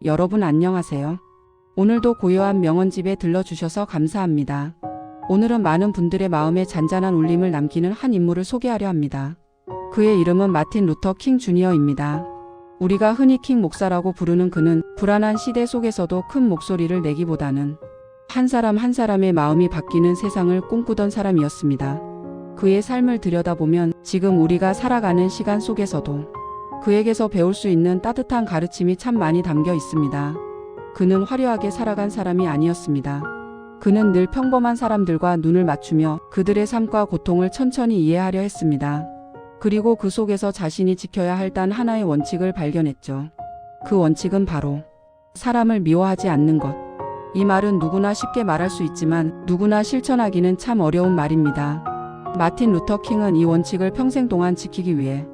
여러분 안녕하세요. 오늘도 고요한 명언집에 들러주셔서 감사합니다. 오늘은 많은 분들의 마음에 잔잔한 울림을 남기는 한 인물을 소개하려 합니다. 그의 이름은 마틴 루터 킹 주니어입니다. 우리가 흔히 킹 목사라고 부르는 그는 불안한 시대 속에서도 큰 목소리를 내기보다는 한 사람 한 사람의 마음이 바뀌는 세상을 꿈꾸던 사람이었습니다. 그의 삶을 들여다보면 지금 우리가 살아가는 시간 속에서도 그에게서 배울 수 있는 따뜻한 가르침이 참 많이 담겨 있습니다. 그는 화려하게 살아간 사람이 아니었습니다. 그는 늘 평범한 사람들과 눈을 맞추며 그들의 삶과 고통을 천천히 이해하려 했습니다. 그리고 그 속에서 자신이 지켜야 할 단 하나의 원칙을 발견했죠. 그 원칙은 바로 사람을 미워하지 않는 것. 이 말은 누구나 쉽게 말할 수 있지만 누구나 실천하기는 참 어려운 말입니다. 마틴 루터 킹은 이 원칙을 평생 동안 지키기 위해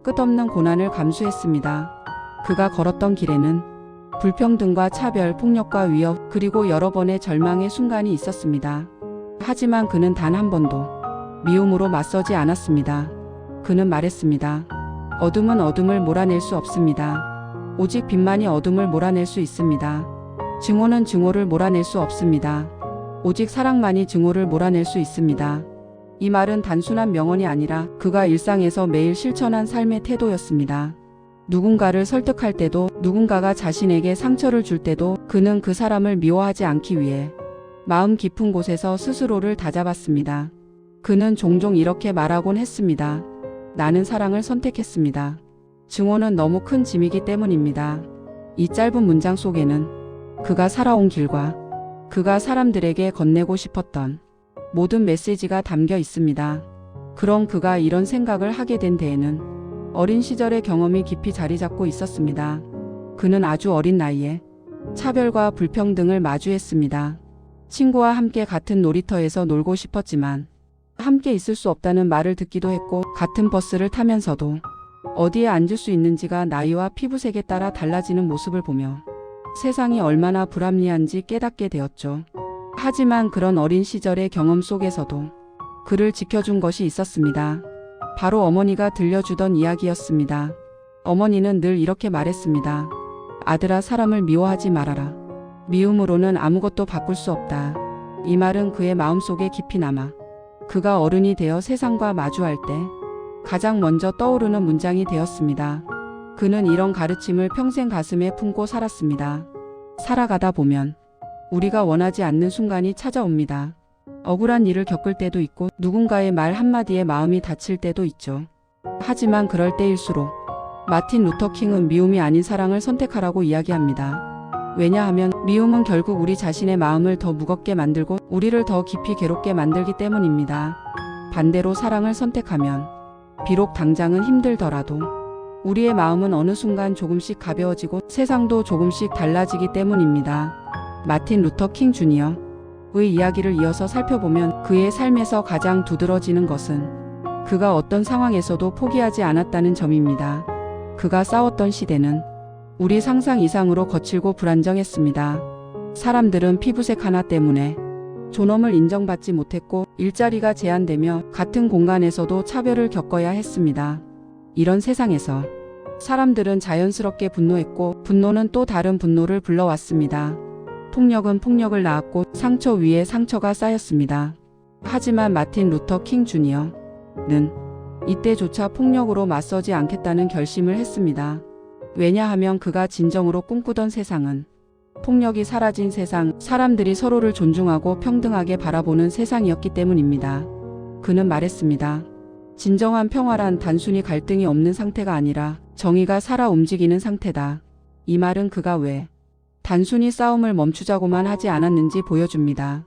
끝없는 고난을 감수했습니다. 그가 걸었던 길에는 불평등과 차별, 폭력과 위협, 그리고 여러 번의 절망의 순간이 있었습니다. 하지만 그는 단 한 번도 미움으로 맞서지 않았습니다. 그는 말했습니다. 어둠은 어둠을 몰아낼 수 없습니다. 오직 빛만이 어둠을 몰아낼 수 있습니다. 증오는 증오를 몰아낼 수 없습니다. 오직 사랑만이 증오를 몰아낼 수 있습니다. 이 말은 단순한 명언이 아니라 그가 일상에서 매일 실천한 삶의 태도였습니다. 누군가를 설득할 때도, 누군가가 자신에게 상처를 줄 때도 그는 그 사람을 미워하지 않기 위해 마음 깊은 곳에서 스스로를 다잡았습니다. 그는 종종 이렇게 말하곤 했습니다. 나는 사랑을 선택했습니다. 증오는 너무 큰 짐이기 때문입니다. 이 짧은 문장 속에는 그가 살아온 길과 그가 사람들에게 건네고 싶었던 모든 메시지가 담겨 있습니다. 그럼 그가 이런 생각을 하게 된 데에는 어린 시절의 경험이 깊이 자리 잡고 있었습니다. 그는 아주 어린 나이에 차별과 불평등을 마주했습니다. 친구와 함께 같은 놀이터에서 놀고 싶었지만 함께 있을 수 없다는 말을 듣기도 했고, 같은 버스를 타면서도 어디에 앉을 수 있는지가 나이와 피부색에 따라 달라지는 모습을 보며 세상이 얼마나 불합리한지 깨닫게 되었죠. 하지만 그런 어린 시절의 경험 속에서도 그를 지켜준 것이 있었습니다. 바로 어머니가 들려주던 이야기였습니다. 어머니는 늘 이렇게 말했습니다. 아들아, 사람을 미워하지 말아라. 미움으로는 아무것도 바꿀 수 없다. 이 말은 그의 마음속에 깊이 남아 그가 어른이 되어 세상과 마주할 때 가장 먼저 떠오르는 문장이 되었습니다. 그는 이런 가르침을 평생 가슴에 품고 살았습니다. 살아가다 보면 우리가 원하지 않는 순간이 찾아옵니다. 억울한 일을 겪을 때도 있고 누군가의 말 한마디에 마음이 다칠 때도 있죠. 하지만 그럴 때일수록 마틴 루터 킹은 미움이 아닌 사랑을 선택하라고 이야기합니다. 왜냐하면 미움은 결국 우리 자신의 마음을 더 무겁게 만들고 우리를 더 깊이 괴롭게 만들기 때문입니다. 반대로 사랑을 선택하면 비록 당장은 힘들더라도 우리의 마음은 어느 순간 조금씩 가벼워지고 세상도 조금씩 달라지기 때문입니다. 마틴 루터 킹 주니어의 이야기를 이어서 살펴보면 그의 삶에서 가장 두드러지는 것은 그가 어떤 상황에서도 포기하지 않았다는 점입니다. 그가 싸웠던 시대는 우리 상상 이상으로 거칠고 불안정했습니다. 사람들은 피부색 하나 때문에 존엄을 인정받지 못했고 일자리가 제한되며 같은 공간에서도 차별을 겪어야 했습니다. 이런 세상에서 사람들은 자연스럽게 분노했고 분노는 또 다른 분노를 불러왔습니다. 폭력은 폭력을 낳았고 상처 위에 상처가 쌓였습니다. 하지만 마틴 루터 킹 주니어는 이때조차 폭력으로 맞서지 않겠다는 결심을 했습니다. 왜냐하면 그가 진정으로 꿈꾸던 세상은 폭력이 사라진 세상, 사람들이 서로를 존중하고 평등하게 바라보는 세상이었기 때문입니다. 그는 말했습니다. 진정한 평화란 단순히 갈등이 없는 상태가 아니라 정의가 살아 움직이는 상태다. 이 말은 그가 왜 단순히 싸움을 멈추자고만 하지 않았는지 보여줍니다.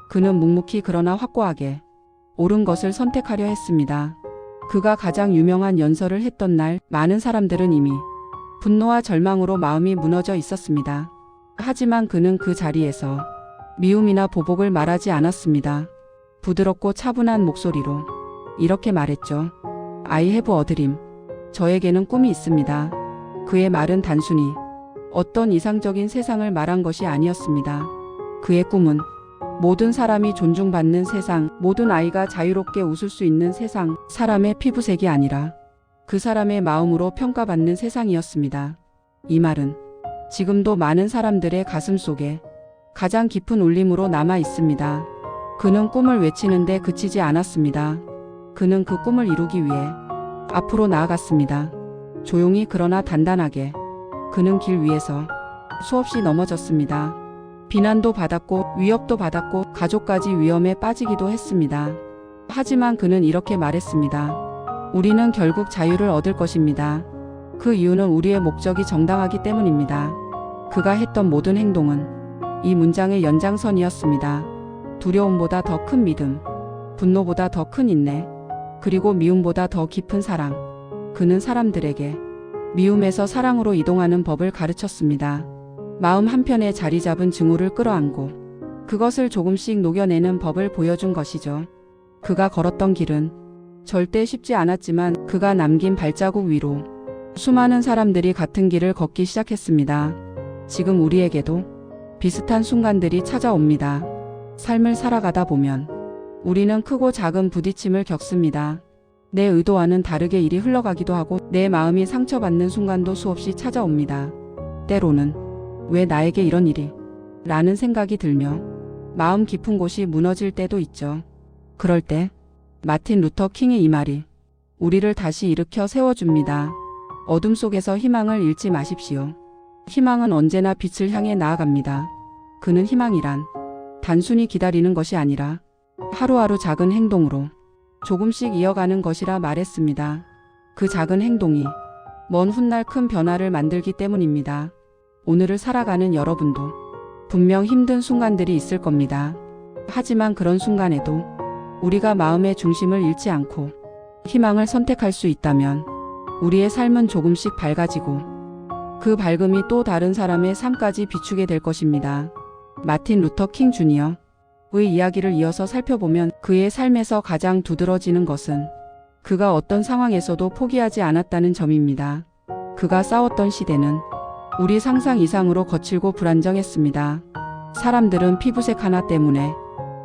그는 묵묵히 그러나 확고하게 옳은 것을 선택하려 했습니다. 그가 가장 유명한 연설을 했던 날 많은 사람들은 이미 분노와 절망으로 마음이 무너져 있었습니다. 하지만 그는 그 자리에서 미움이나 보복을 말하지 않았습니다. 부드럽고 차분한 목소리로 이렇게 말했죠. I have a dream. 저에게는 꿈이 있습니다. 그의 말은 단순히 어떤 이상적인 세상을 말한 것이 아니었습니다. 그의 꿈은 모든 사람이 존중받는 세상, 모든 아이가 자유롭게 웃을 수 있는 세상, 사람의 피부색이 아니라 그 사람의 마음으로 평가받는 세상이었습니다. 이 말은 지금도 많은 사람들의 가슴 속에 가장 깊은 울림으로 남아 있습니다. 그는 꿈을 외치는데 그치지 않았습니다. 그는 그 꿈을 이루기 위해 앞으로 나아갔습니다. 조용히 그러나 단단하게. 그는 길 위에서 수없이 넘어졌습니다. 비난도 받았고 위협도 받았고 가족까지 위험에 빠지기도 했습니다. 하지만 그는 이렇게 말했습니다. 우리는 결국 자유를 얻을 것입니다. 그 이유는 우리의 목적이 정당하기 때문입니다. 그가 했던 모든 행동은 이 문장의 연장선이었습니다. 두려움보다 더 큰 믿음, 분노보다 더 큰 인내, 그리고 미움보다 더 깊은 사랑. 그는 사람들에게 미움에서 사랑으로 이동하는 법을 가르쳤습니다. 마음 한편에 자리 잡은 증오를 끌어안고 그것을 조금씩 녹여내는 법을 보여준 것이죠. 그가 걸었던 길은 절대 쉽지 않았지만 그가 남긴 발자국 위로 수많은 사람들이 같은 길을 걷기 시작했습니다. 지금 우리에게도 비슷한 순간들이 찾아옵니다. 삶을 살아가다 보면 우리는 크고 작은 부딪힘을 겪습니다. 내 의도와는 다르게 일이 흘러가기도 하고 내 마음이 상처받는 순간도 수없이 찾아옵니다. 때로는 왜 나에게 이런 일이? 라는 생각이 들며 마음 깊은 곳이 무너질 때도 있죠. 그럴 때 마틴 루터 킹의 이 말이 우리를 다시 일으켜 세워줍니다. 어둠 속에서 희망을 잃지 마십시오. 희망은 언제나 빛을 향해 나아갑니다. 그는 희망이란 단순히 기다리는 것이 아니라 하루하루 작은 행동으로 조금씩 이어가는 것이라 말했습니다. 그 작은 행동이 먼 훗날 큰 변화를 만들기 때문입니다. 오늘을 살아가는 여러분도 분명 힘든 순간들이 있을 겁니다. 하지만 그런 순간에도 우리가 마음의 중심을 잃지 않고 희망을 선택할 수 있다면 우리의 삶은 조금씩 밝아지고 그 밝음이 또 다른 사람의 삶까지 비추게 될 것입니다. 마틴 루터 킹 주니어의 이야기를 이어서 살펴보면 그의 삶에서 가장 두드러지는 것은 그가 어떤 상황에서도 포기하지 않았다는 점입니다. 그가 싸웠던 시대는 우리 상상 이상으로 거칠고 불안정했습니다. 사람들은 피부색 하나 때문에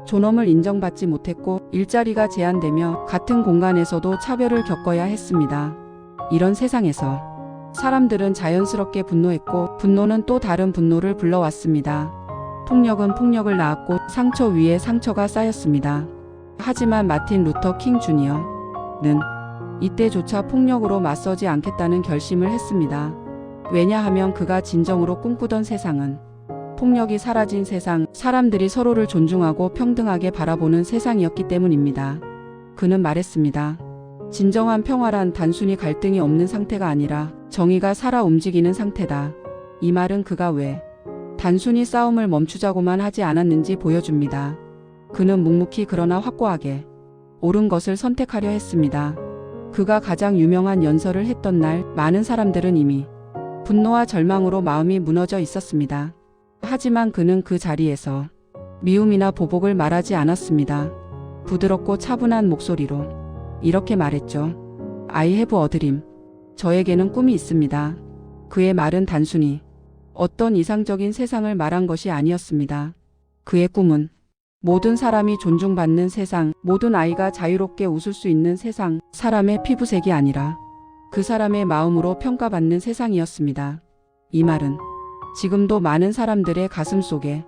존엄을 인정받지 못했고 일자리가 제한되며 같은 공간에서도 차별을 겪어야 했습니다. 이런 세상에서 사람들은 자연스럽게 분노했고 분노는 또 다른 분노를 불러왔습니다. 폭력은 폭력을 낳았고 상처 위에 상처가 쌓였습니다. 하지만 마틴 루터 킹 주니어는 이때조차 폭력으로 맞서지 않겠다는 결심을 했습니다. 왜냐하면 그가 진정으로 꿈꾸던 세상은 폭력이 사라진 세상, 사람들이 서로를 존중하고 평등하게 바라보는 세상이었기 때문입니다. 그는 말했습니다. 진정한 평화란 단순히 갈등이 없는 상태가 아니라 정의가 살아 움직이는 상태다. 이 말은 그가 왜 단순히 싸움을 멈추자고만 하지 않았는지 보여줍니다. 그는 묵묵히 그러나 확고하게 옳은 것을 선택하려 했습니다. 그가 가장 유명한 연설을 했던 날 많은 사람들은 이미 분노와 절망으로 마음이 무너져 있었습니다. 하지만 그는 그 자리에서 미움이나 보복을 말하지 않았습니다. 부드럽고 차분한 목소리로 이렇게 말했죠. I have a dream. 저에게는 꿈이 있습니다. 그의 말은 단순히 어떤 이상적인 세상을 말한 것이 아니었습니다. 그의 꿈은 모든 사람이 존중받는 세상, 모든 아이가 자유롭게 웃을 수 있는 세상, 사람의 피부색이 아니라 그 사람의 마음으로 평가받는 세상이었습니다. 이 말은 지금도 많은 사람들의 가슴 속에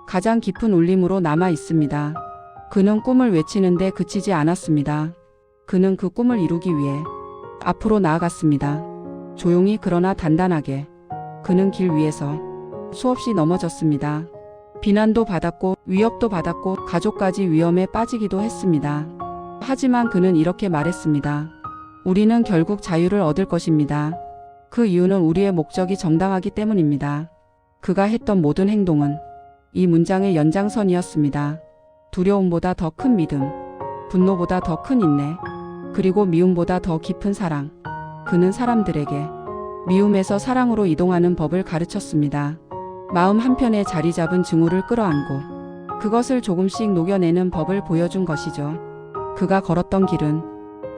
가장 깊은 울림으로 남아 있습니다. 그는 꿈을 외치는데 그치지 않았습니다. 그는 그 꿈을 이루기 위해 앞으로 나아갔습니다. 조용히 그러나 단단하게. 그는 길 위에서 수없이 넘어졌습니다. 비난도 받았고 위협도 받았고 가족까지 위험에 빠지기도 했습니다. 하지만 그는 이렇게 말했습니다. 우리는 결국 자유를 얻을 것입니다. 그 이유는 우리의 목적이 정당하기 때문입니다. 그가 했던 모든 행동은 이 문장의 연장선이었습니다. 두려움보다 더 큰 믿음, 분노보다 더 큰 인내, 그리고 미움보다 더 깊은 사랑. 그는 사람들에게 미움에서 사랑으로 이동하는 법을 가르쳤습니다. 마음 한편에 자리 잡은 증오를 끌어안고 그것을 조금씩 녹여내는 법을 보여준 것이죠. 그가 걸었던 길은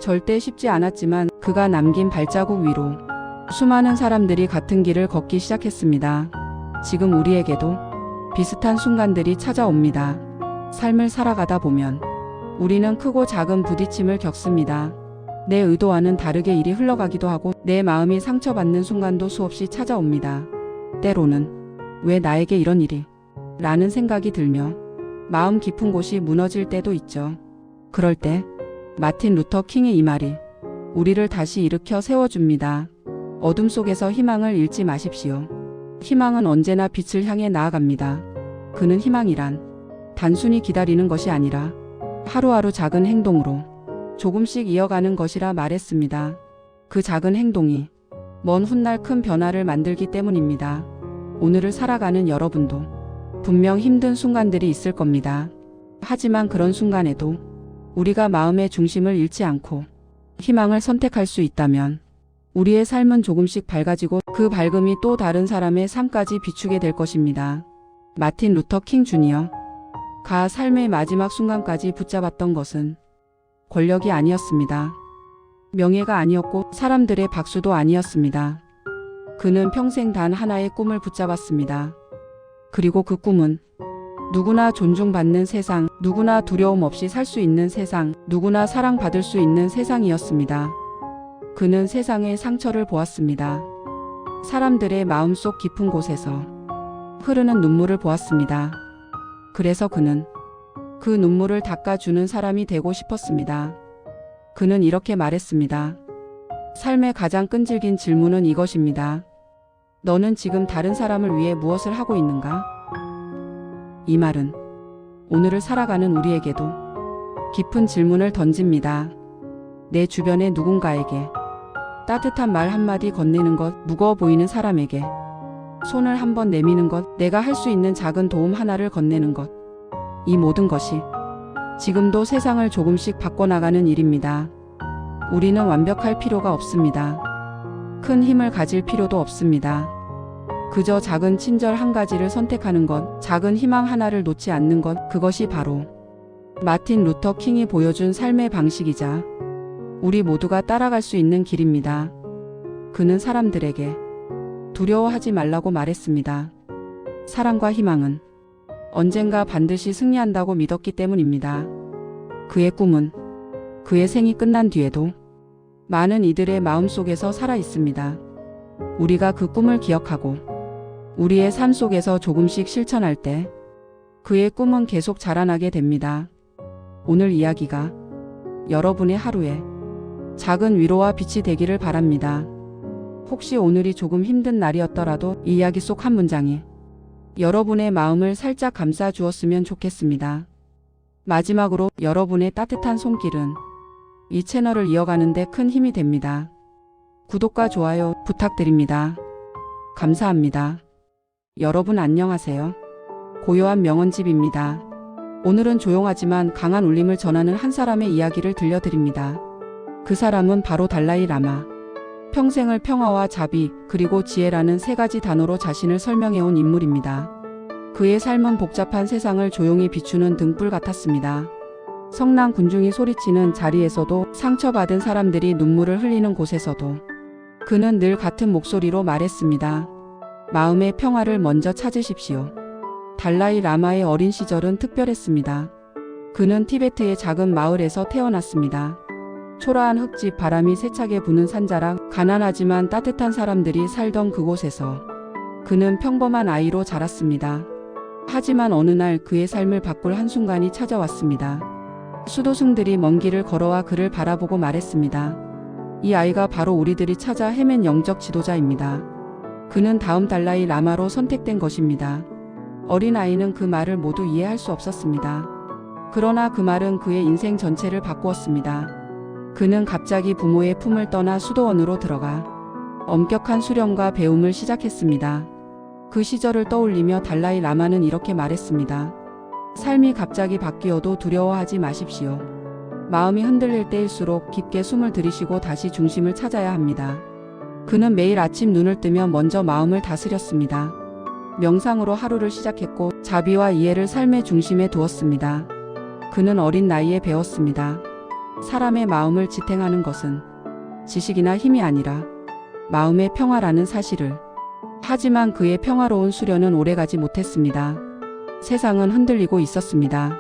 절대 쉽지 않았지만 그가 남긴 발자국 위로 수많은 사람들이 같은 길을 걷기 시작했습니다. 지금 우리에게도 비슷한 순간들이 찾아옵니다. 삶을 살아가다 보면 우리는 크고 작은 부딪힘을 겪습니다. 내 의도와는 다르게 일이 흘러가기도 하고 내 마음이 상처받는 순간도 수없이 찾아옵니다. 때로는 왜 나에게 이런 일이? 라는 생각이 들며 마음 깊은 곳이 무너질 때도 있죠. 그럴 때 마틴 루터 킹의 이 말이 우리를 다시 일으켜 세워줍니다. 어둠 속에서 희망을 잃지 마십시오. 희망은 언제나 빛을 향해 나아갑니다. 그는 희망이란 단순히 기다리는 것이 아니라 하루하루 작은 행동으로 조금씩 이어가는 것이라 말했습니다. 그 작은 행동이 먼 훗날 큰 변화를 만들기 때문입니다. 오늘을 살아가는 여러분도 분명 힘든 순간들이 있을 겁니다. 하지만 그런 순간에도 우리가 마음의 중심을 잃지 않고 희망을 선택할 수 있다면 우리의 삶은 조금씩 밝아지고 그 밝음이 또 다른 사람의 삶까지 비추게 될 것입니다. 마틴 루터 킹 주니어가 삶의 마지막 순간까지 붙잡았던 것은 권력이 아니었습니다. 명예가 아니었고 사람들의 박수도 아니었습니다. 그는 평생 단 하나의 꿈을 붙잡았습니다. 그리고 그 꿈은 누구나 존중받는 세상, 누구나 두려움 없이 살 수 있는 세상, 누구나 사랑받을 수 있는 세상이었습니다. 그는 세상의 상처를 보았습니다. 사람들의 마음속 깊은 곳에서 흐르는 눈물을 보았습니다. 그래서 그는 그 눈물을 닦아주는 사람이 되고 싶었습니다. 그는 이렇게 말했습니다. 삶의 가장 끈질긴 질문은 이것입니다. 너는 지금 다른 사람을 위해 무엇을 하고 있는가? 이 말은 오늘을 살아가는 우리에게도 깊은 질문을 던집니다. 내 주변의 누군가에게 따뜻한 말 한마디 건네는 것, 무거워 보이는 사람에게 손을 한번 내미는 것, 내가 할 수 있는 작은 도움 하나를 건네는 것. 이 모든 것이 지금도 세상을 조금씩 바꿔나가는 일입니다. 우리는 완벽할 필요가 없습니다. 큰 힘을 가질 필요도 없습니다. 그저 작은 친절 한 가지를 선택하는 것, 작은 희망 하나를 놓지 않는 것, 그것이 바로 마틴 루터 킹이 보여준 삶의 방식이자 우리 모두가 따라갈 수 있는 길입니다. 그는 사람들에게 두려워하지 말라고 말했습니다. 사랑과 희망은 언젠가 반드시 승리한다고 믿었기 때문입니다. 그의 꿈은 그의 생이 끝난 뒤에도 많은 이들의 마음속에서 살아 있습니다. 우리가 그 꿈을 기억하고 우리의 삶 속에서 조금씩 실천할 때 그의 꿈은 계속 자라나게 됩니다. 오늘 이야기가 여러분의 하루에 작은 위로와 빛이 되기를 바랍니다. 혹시 오늘이 조금 힘든 날이었더라도 이 이야기 속 한 문장이 여러분의 마음을 살짝 감싸 주었으면 좋겠습니다. 마지막으로 여러분의 따뜻한 손길은 이 채널을 이어가는 데 큰 힘이 됩니다. 구독과 좋아요 부탁드립니다. 감사합니다. 여러분 안녕하세요. 고요한 명언집입니다. 오늘은 조용하지만 강한 울림을 전하는 한 사람의 이야기를 들려드립니다. 그 사람은 바로 달라이 라마. 평생을 평화와 자비 그리고 지혜라는 세 가지 단어로 자신을 설명해온 인물입니다. 그의 삶은 복잡한 세상을 조용히 비추는 등불 같았습니다. 성난 군중이 소리치는 자리에서도 상처받은 사람들이 눈물을 흘리는 곳에서도 그는 늘 같은 목소리로 말했습니다. 마음의 평화를 먼저 찾으십시오. 달라이 라마의 어린 시절은 특별했습니다. 그는 티베트의 작은 마을에서 태어났습니다. 초라한 흙집, 바람이 세차게 부는 산자락, 가난하지만 따뜻한 사람들이 살던 그곳에서 그는 평범한 아이로 자랐습니다. 하지만 어느 날 그의 삶을 바꿀 한순간이 찾아왔습니다. 수도승들이 먼 길을 걸어와 그를 바라보고 말했습니다. 이 아이가 바로 우리들이 찾아 헤맨 영적 지도자입니다. 그는 다음 달라이 라마로 선택된 것입니다. 어린 아이는 그 말을 모두 이해할 수 없었습니다. 그러나 그 말은 그의 인생 전체를 바꾸었습니다. 그는 갑자기 부모의 품을 떠나 수도원으로 들어가 엄격한 수련과 배움을 시작했습니다. 그 시절을 떠올리며 달라이 라마는 이렇게 말했습니다. 삶이 갑자기 바뀌어도 두려워하지 마십시오. 마음이 흔들릴 때일수록 깊게 숨을 들이쉬고 다시 중심을 찾아야 합니다. 그는 매일 아침 눈을 뜨면 먼저 마음을 다스렸습니다. 명상으로 하루를 시작했고 자비와 이해를 삶의 중심에 두었습니다. 그는 어린 나이에 배웠습니다. 사람의 마음을 지탱하는 것은 지식이나 힘이 아니라 마음의 평화라는 사실을. 하지만 그의 평화로운 수련은 오래가지 못했습니다. 세상은 흔들리고 있었습니다.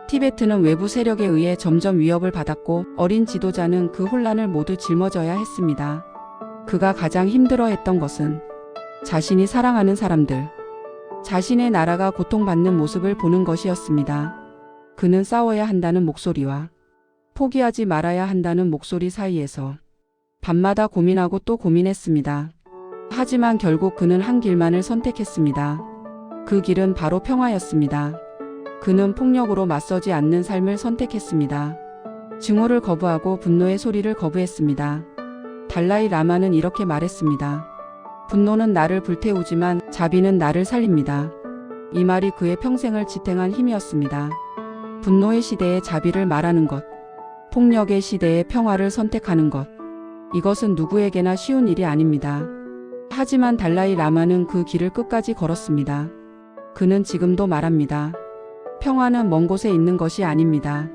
티베트는 외부 세력에 의해 점점 위협을 받았고 어린 지도자는 그 혼란을 모두 짊어져야 했습니다. 그가 가장 힘들어했던 것은 자신이 사랑하는 사람들, 자신의 나라가 고통받는 모습을 보는 것이었습니다. 그는 싸워야 한다는 목소리와 포기하지 말아야 한다는 목소리 사이에서 밤마다 고민하고 또 고민했습니다. 하지만 결국 그는 한 길만을 선택했습니다. 그 길은 바로 평화였습니다. 그는 폭력으로 맞서지 않는 삶을 선택했습니다. 증오를 거부하고 분노의 소리를 거부했습니다. 달라이 라마는 이렇게 말했습니다. 분노는 나를 불태우지만 자비는 나를 살립니다. 이 말이 그의 평생을 지탱한 힘이었습니다. 분노의 시대에 자비를 말하는 것, 폭력의 시대에 평화를 선택하는 것. 이것은 누구에게나 쉬운 일이 아닙니다. 하지만 달라이 라마는 그 길을 끝까지 걸었습니다. 그는 지금도 말합니다. 평화는 먼 곳에 있는 것이 아닙니다.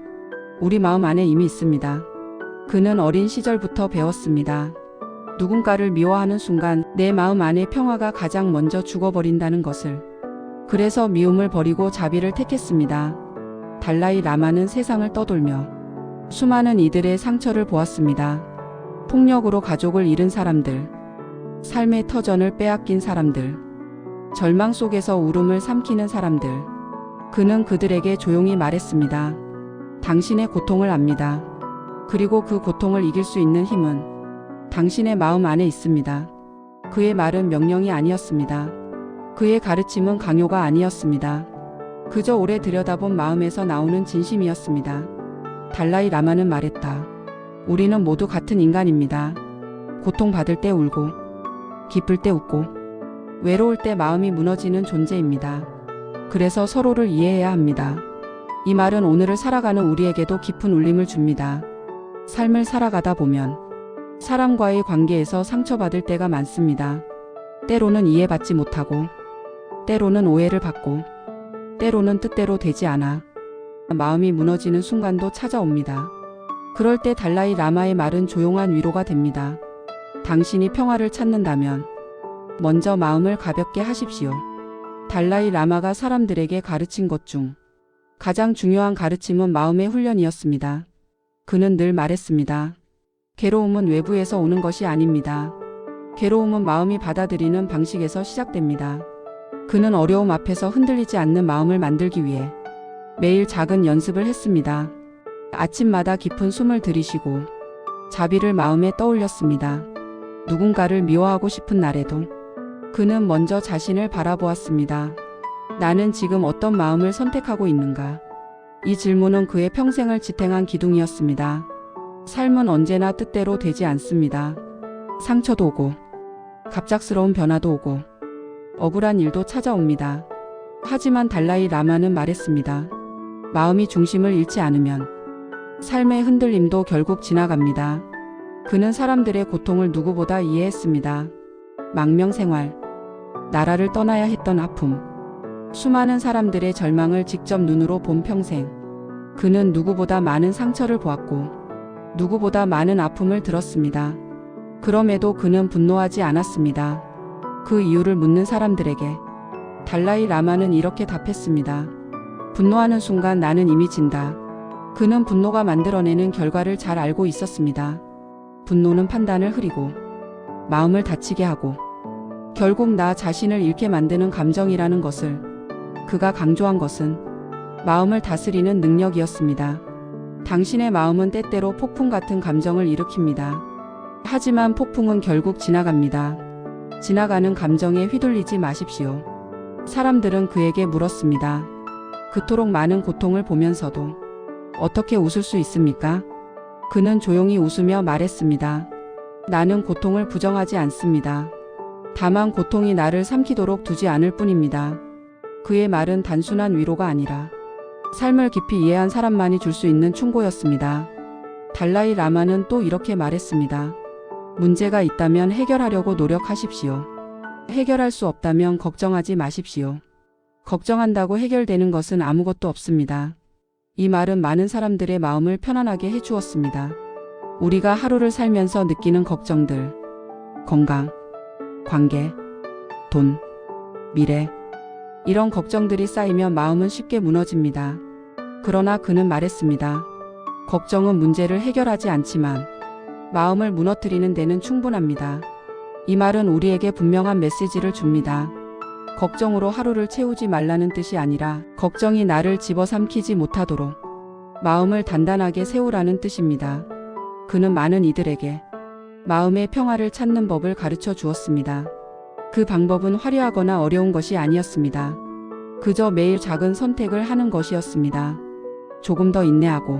우리 마음 안에 이미 있습니다. 그는 어린 시절부터 배웠습니다. 누군가를 미워하는 순간 내 마음 안에 평화가 가장 먼저 죽어버린다는 것을. 그래서 미움을 버리고 자비를 택했습니다. 달라이 라마는 세상을 떠돌며 수많은 이들의 상처를 보았습니다. 폭력으로 가족을 잃은 사람들, 삶의 터전을 빼앗긴 사람들, 절망 속에서 울음을 삼키는 사람들. 그는 그들에게 조용히 말했습니다. 당신의 고통을 압니다. 그리고 그 고통을 이길 수 있는 힘은 당신의 마음 안에 있습니다. 그의 말은 명령이 아니었습니다. 그의 가르침은 강요가 아니었습니다. 그저 오래 들여다본 마음에서 나오는 진심이었습니다. 달라이 라마는 말했다. 우리는 모두 같은 인간입니다. 고통받을 때 울고, 기쁠 때 웃고, 외로울 때 마음이 무너지는 존재입니다. 그래서 서로를 이해해야 합니다. 이 말은 오늘을 살아가는 우리에게도 깊은 울림을 줍니다. 삶을 살아가다 보면 사람과의 관계에서 상처받을 때가 많습니다. 때로는 이해받지 못하고, 때로는 오해를 받고, 때로는 뜻대로 되지 않아 마음이 무너지는 순간도 찾아옵니다. 그럴 때 달라이 라마의 말은 조용한 위로가 됩니다. 당신이 평화를 찾는다면 먼저 마음을 가볍게 하십시오. 달라이 라마가 사람들에게 가르친 것 중 가장 중요한 가르침은 마음의 훈련이었습니다. 그는 늘 말했습니다. 괴로움은 외부에서 오는 것이 아닙니다. 괴로움은 마음이 받아들이는 방식에서 시작됩니다. 그는 어려움 앞에서 흔들리지 않는 마음을 만들기 위해 매일 작은 연습을 했습니다. 아침마다 깊은 숨을 들이쉬고 자비를 마음에 떠올렸습니다. 누군가를 미워하고 싶은 날에도 그는 먼저 자신을 바라보았습니다. 나는 지금 어떤 마음을 선택하고 있는가? 이 질문은 그의 평생을 지탱한 기둥이었습니다. 삶은 언제나 뜻대로 되지 않습니다. 상처도 오고, 갑작스러운 변화도 오고, 억울한 일도 찾아옵니다. 하지만 달라이 라마는 말했습니다. 마음이 중심을 잃지 않으면 삶의 흔들림도 결국 지나갑니다. 그는 사람들의 고통을 누구보다 이해했습니다. 망명생활, 나라를 떠나야 했던 아픔, 수많은 사람들의 절망을 직접 눈으로 본 평생. 그는 누구보다 많은 상처를 보았고 누구보다 많은 아픔을 들었습니다. 그럼에도 그는 분노하지 않았습니다. 그 이유를 묻는 사람들에게 달라이 라마는 이렇게 답했습니다. 분노하는 순간 나는 이미 진다. 그는 분노가 만들어내는 결과를 잘 알고 있었습니다. 분노는 판단을 흐리고 마음을 다치게 하고 결국 나 자신을 잃게 만드는 감정이라는 것을. 그가 강조한 것은 마음을 다스리는 능력이었습니다. 당신의 마음은 때때로 폭풍 같은 감정을 일으킵니다. 하지만 폭풍은 결국 지나갑니다. 지나가는 감정에 휘둘리지 마십시오. 사람들은 그에게 물었습니다. 그토록 많은 고통을 보면서도 어떻게 웃을 수 있습니까? 그는 조용히 웃으며 말했습니다. 나는 고통을 부정하지 않습니다. 다만 고통이 나를 삼키도록 두지 않을 뿐입니다. 그의 말은 단순한 위로가 아니라 삶을 깊이 이해한 사람만이 줄 수 있는 충고였습니다. 달라이 라마는 또 이렇게 말했습니다. 문제가 있다면 해결하려고 노력하십시오. 해결할 수 없다면 걱정하지 마십시오. 걱정한다고 해결되는 것은 아무것도 없습니다. 이 말은 많은 사람들의 마음을 편안하게 해주었습니다. 우리가 하루를 살면서 느끼는 걱정들, 건강, 관계, 돈, 미래, 이런 걱정들이 쌓이면 마음은 쉽게 무너집니다. 그러나 그는 말했습니다. 걱정은 문제를 해결하지 않지만 마음을 무너뜨리는 데는 충분합니다. 이 말은 우리에게 분명한 메시지를 줍니다. 걱정으로 하루를 채우지 말라는 뜻이 아니라 걱정이 나를 집어삼키지 못하도록 마음을 단단하게 세우라는 뜻입니다. 그는 많은 이들에게 마음의 평화를 찾는 법을 가르쳐 주었습니다. 그 방법은 화려하거나 어려운 것이 아니었습니다. 그저 매일 작은 선택을 하는 것이었습니다. 조금 더 인내하고,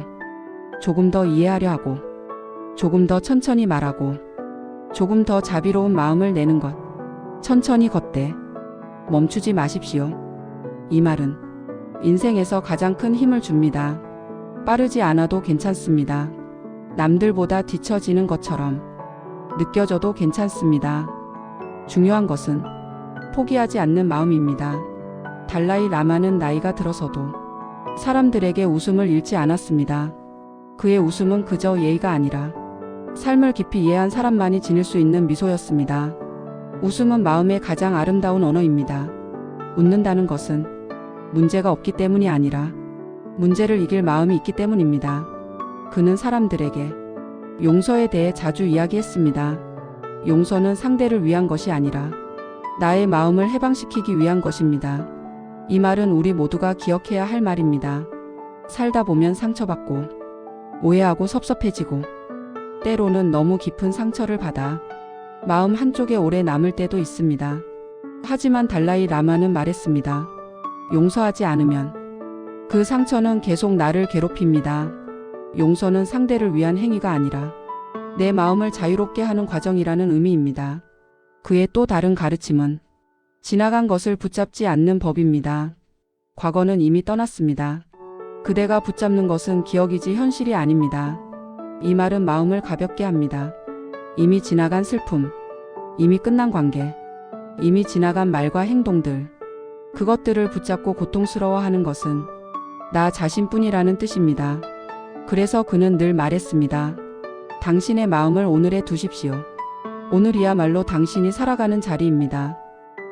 조금 더 이해하려 하고, 조금 더 천천히 말하고, 조금 더 자비로운 마음을 내는 것. 천천히 걷되 멈추지 마십시오. 이 말은 인생에서 가장 큰 힘을 줍니다. 빠르지 않아도 괜찮습니다. 남들보다 뒤처지는 것처럼 느껴져도 괜찮습니다. 중요한 것은 포기하지 않는 마음입니다. 달라이 라마는 나이가 들어서도 사람들에게 웃음을 잃지 않았습니다. 그의 웃음은 그저 예의가 아니라 삶을 깊이 이해한 사람만이 지닐 수 있는 미소였습니다. 웃음은 마음의 가장 아름다운 언어입니다. 웃는다는 것은 문제가 없기 때문이 아니라 문제를 이길 마음이 있기 때문입니다. 그는 사람들에게 용서에 대해 자주 이야기했습니다. 용서는 상대를 위한 것이 아니라 나의 마음을 해방시키기 위한 것입니다. 이 말은 우리 모두가 기억해야 할 말입니다. 살다 보면 상처받고 오해하고 섭섭해지고 때로는 너무 깊은 상처를 받아 마음 한쪽에 오래 남을 때도 있습니다. 하지만 달라이 라마는 말했습니다. 용서하지 않으면 그 상처는 계속 나를 괴롭힙니다. 용서는 상대를 위한 행위가 아니라 내 마음을 자유롭게 하는 과정이라는 의미입니다. 그의 또 다른 가르침은 지나간 것을 붙잡지 않는 법입니다. 과거는 이미 떠났습니다. 그대가 붙잡는 것은 기억이지 현실이 아닙니다. 이 말은 마음을 가볍게 합니다. 이미 지나간 슬픔, 이미 끝난 관계, 이미 지나간 말과 행동들, 그것들을 붙잡고 고통스러워하는 것은 나 자신뿐이라는 뜻입니다. 그래서 그는 늘 말했습니다. 당신의 마음을 오늘에 두십시오. 오늘이야말로 당신이 살아가는 자리입니다.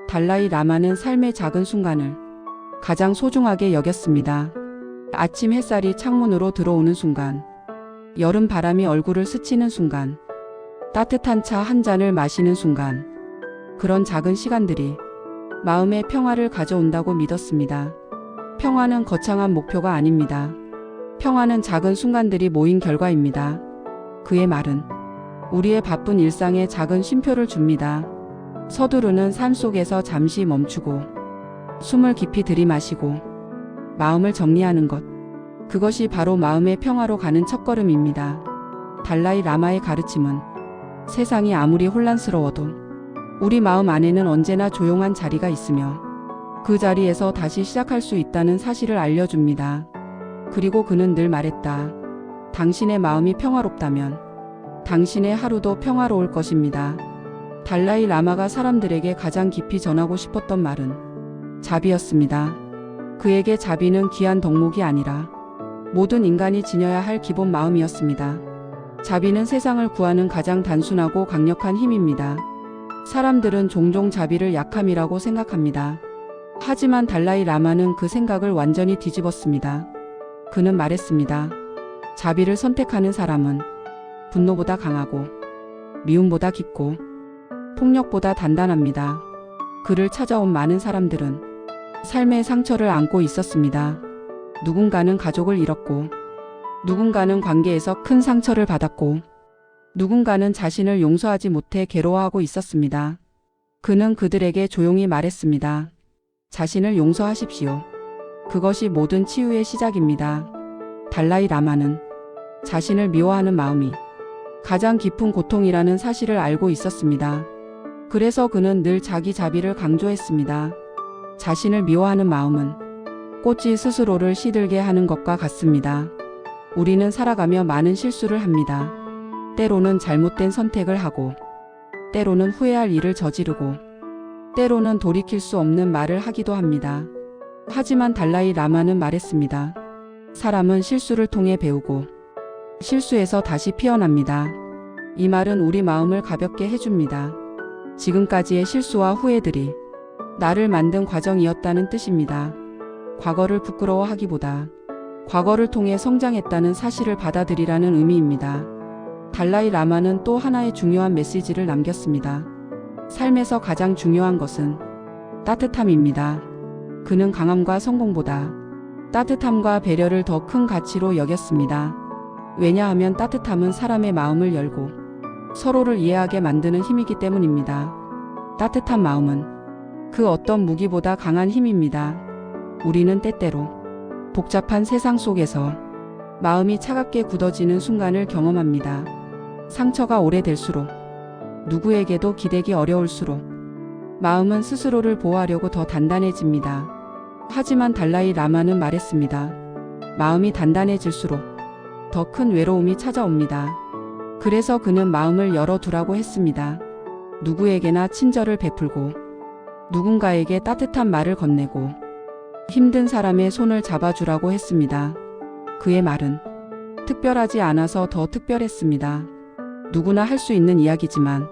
달라이 라마는 삶의 작은 순간을 가장 소중하게 여겼습니다. 아침 햇살이 창문으로 들어오는 순간, 여름 바람이 얼굴을 스치는 순간, 따뜻한 차 한 잔을 마시는 순간, 그런 작은 시간들이 마음의 평화를 가져온다고 믿었습니다. 평화는 거창한 목표가 아닙니다. 평화는 작은 순간들이 모인 결과입니다. 그의 말은 우리의 바쁜 일상에 작은 쉼표를 줍니다. 서두르는 삶 속에서 잠시 멈추고 숨을 깊이 들이마시고 마음을 정리하는 것. 그것이 바로 마음의 평화로 가는 첫걸음입니다. 달라이 라마의 가르침은 세상이 아무리 혼란스러워도 우리 마음 안에는 언제나 조용한 자리가 있으며 그 자리에서 다시 시작할 수 있다는 사실을 알려줍니다. 그리고 그는 늘 말했다. 당신의 마음이 평화롭다면 당신의 하루도 평화로울 것입니다. 달라이 라마가 사람들에게 가장 깊이 전하고 싶었던 말은 자비였습니다. 그에게 자비는 귀한 덕목이 아니라 모든 인간이 지녀야 할 기본 마음이었습니다. 자비는 세상을 구하는 가장 단순하고 강력한 힘입니다. 사람들은 종종 자비를 약함이라고 생각합니다. 하지만 달라이 라마는 그 생각을 완전히 뒤집었습니다. 그는 말했습니다. 자비를 선택하는 사람은 분노보다 강하고 미움보다 깊고 폭력보다 단단합니다. 그를 찾아온 많은 사람들은 삶의 상처를 안고 있었습니다. 누군가는 가족을 잃었고, 누군가는 관계에서 큰 상처를 받았고, 누군가는 자신을 용서하지 못해 괴로워하고 있었습니다. 그는 그들에게 조용히 말했습니다. 자신을 용서하십시오. 그것이 모든 치유의 시작입니다. 달라이 라마는 자신을 미워하는 마음이 가장 깊은 고통이라는 사실을 알고 있었습니다. 그래서 그는 늘 자기 자비를 강조했습니다. 자신을 미워하는 마음은 꽃이 스스로를 시들게 하는 것과 같습니다. 우리는 살아가며 많은 실수를 합니다. 때로는 잘못된 선택을 하고, 때로는 후회할 일을 저지르고, 때로는 돌이킬 수 없는 말을 하기도 합니다. 하지만 달라이 라마는 말했습니다. 사람은 실수를 통해 배우고, 실수에서 다시 피어납니다. 이 말은 우리 마음을 가볍게 해줍니다. 지금까지의 실수와 후회들이 나를 만든 과정이었다는 뜻입니다. 과거를 부끄러워하기보다 과거를 통해 성장했다는 사실을 받아들이라는 의미입니다. 달라이 라마는 또 하나의 중요한 메시지를 남겼습니다. 삶에서 가장 중요한 것은 따뜻함입니다. 그는 강함과 성공보다 따뜻함과 배려를 더 큰 가치로 여겼습니다. 왜냐하면 따뜻함은 사람의 마음을 열고 서로를 이해하게 만드는 힘이기 때문입니다. 따뜻한 마음은 그 어떤 무기보다 강한 힘입니다. 우리는 때때로 복잡한 세상 속에서 마음이 차갑게 굳어지는 순간을 경험합니다. 상처가 오래될수록 누구에게도 기대기 어려울수록 마음은 스스로를 보호하려고 더 단단해집니다. 하지만 달라이 라마는 말했습니다. 마음이 단단해질수록 더 큰 외로움이 찾아옵니다. 그래서 그는 마음을 열어두라고 했습니다. 누구에게나 친절을 베풀고 누군가에게 따뜻한 말을 건네고 힘든 사람의 손을 잡아주라고 했습니다. 그의 말은 특별하지 않아서 더 특별했습니다. 누구나 할 수 있는 이야기지만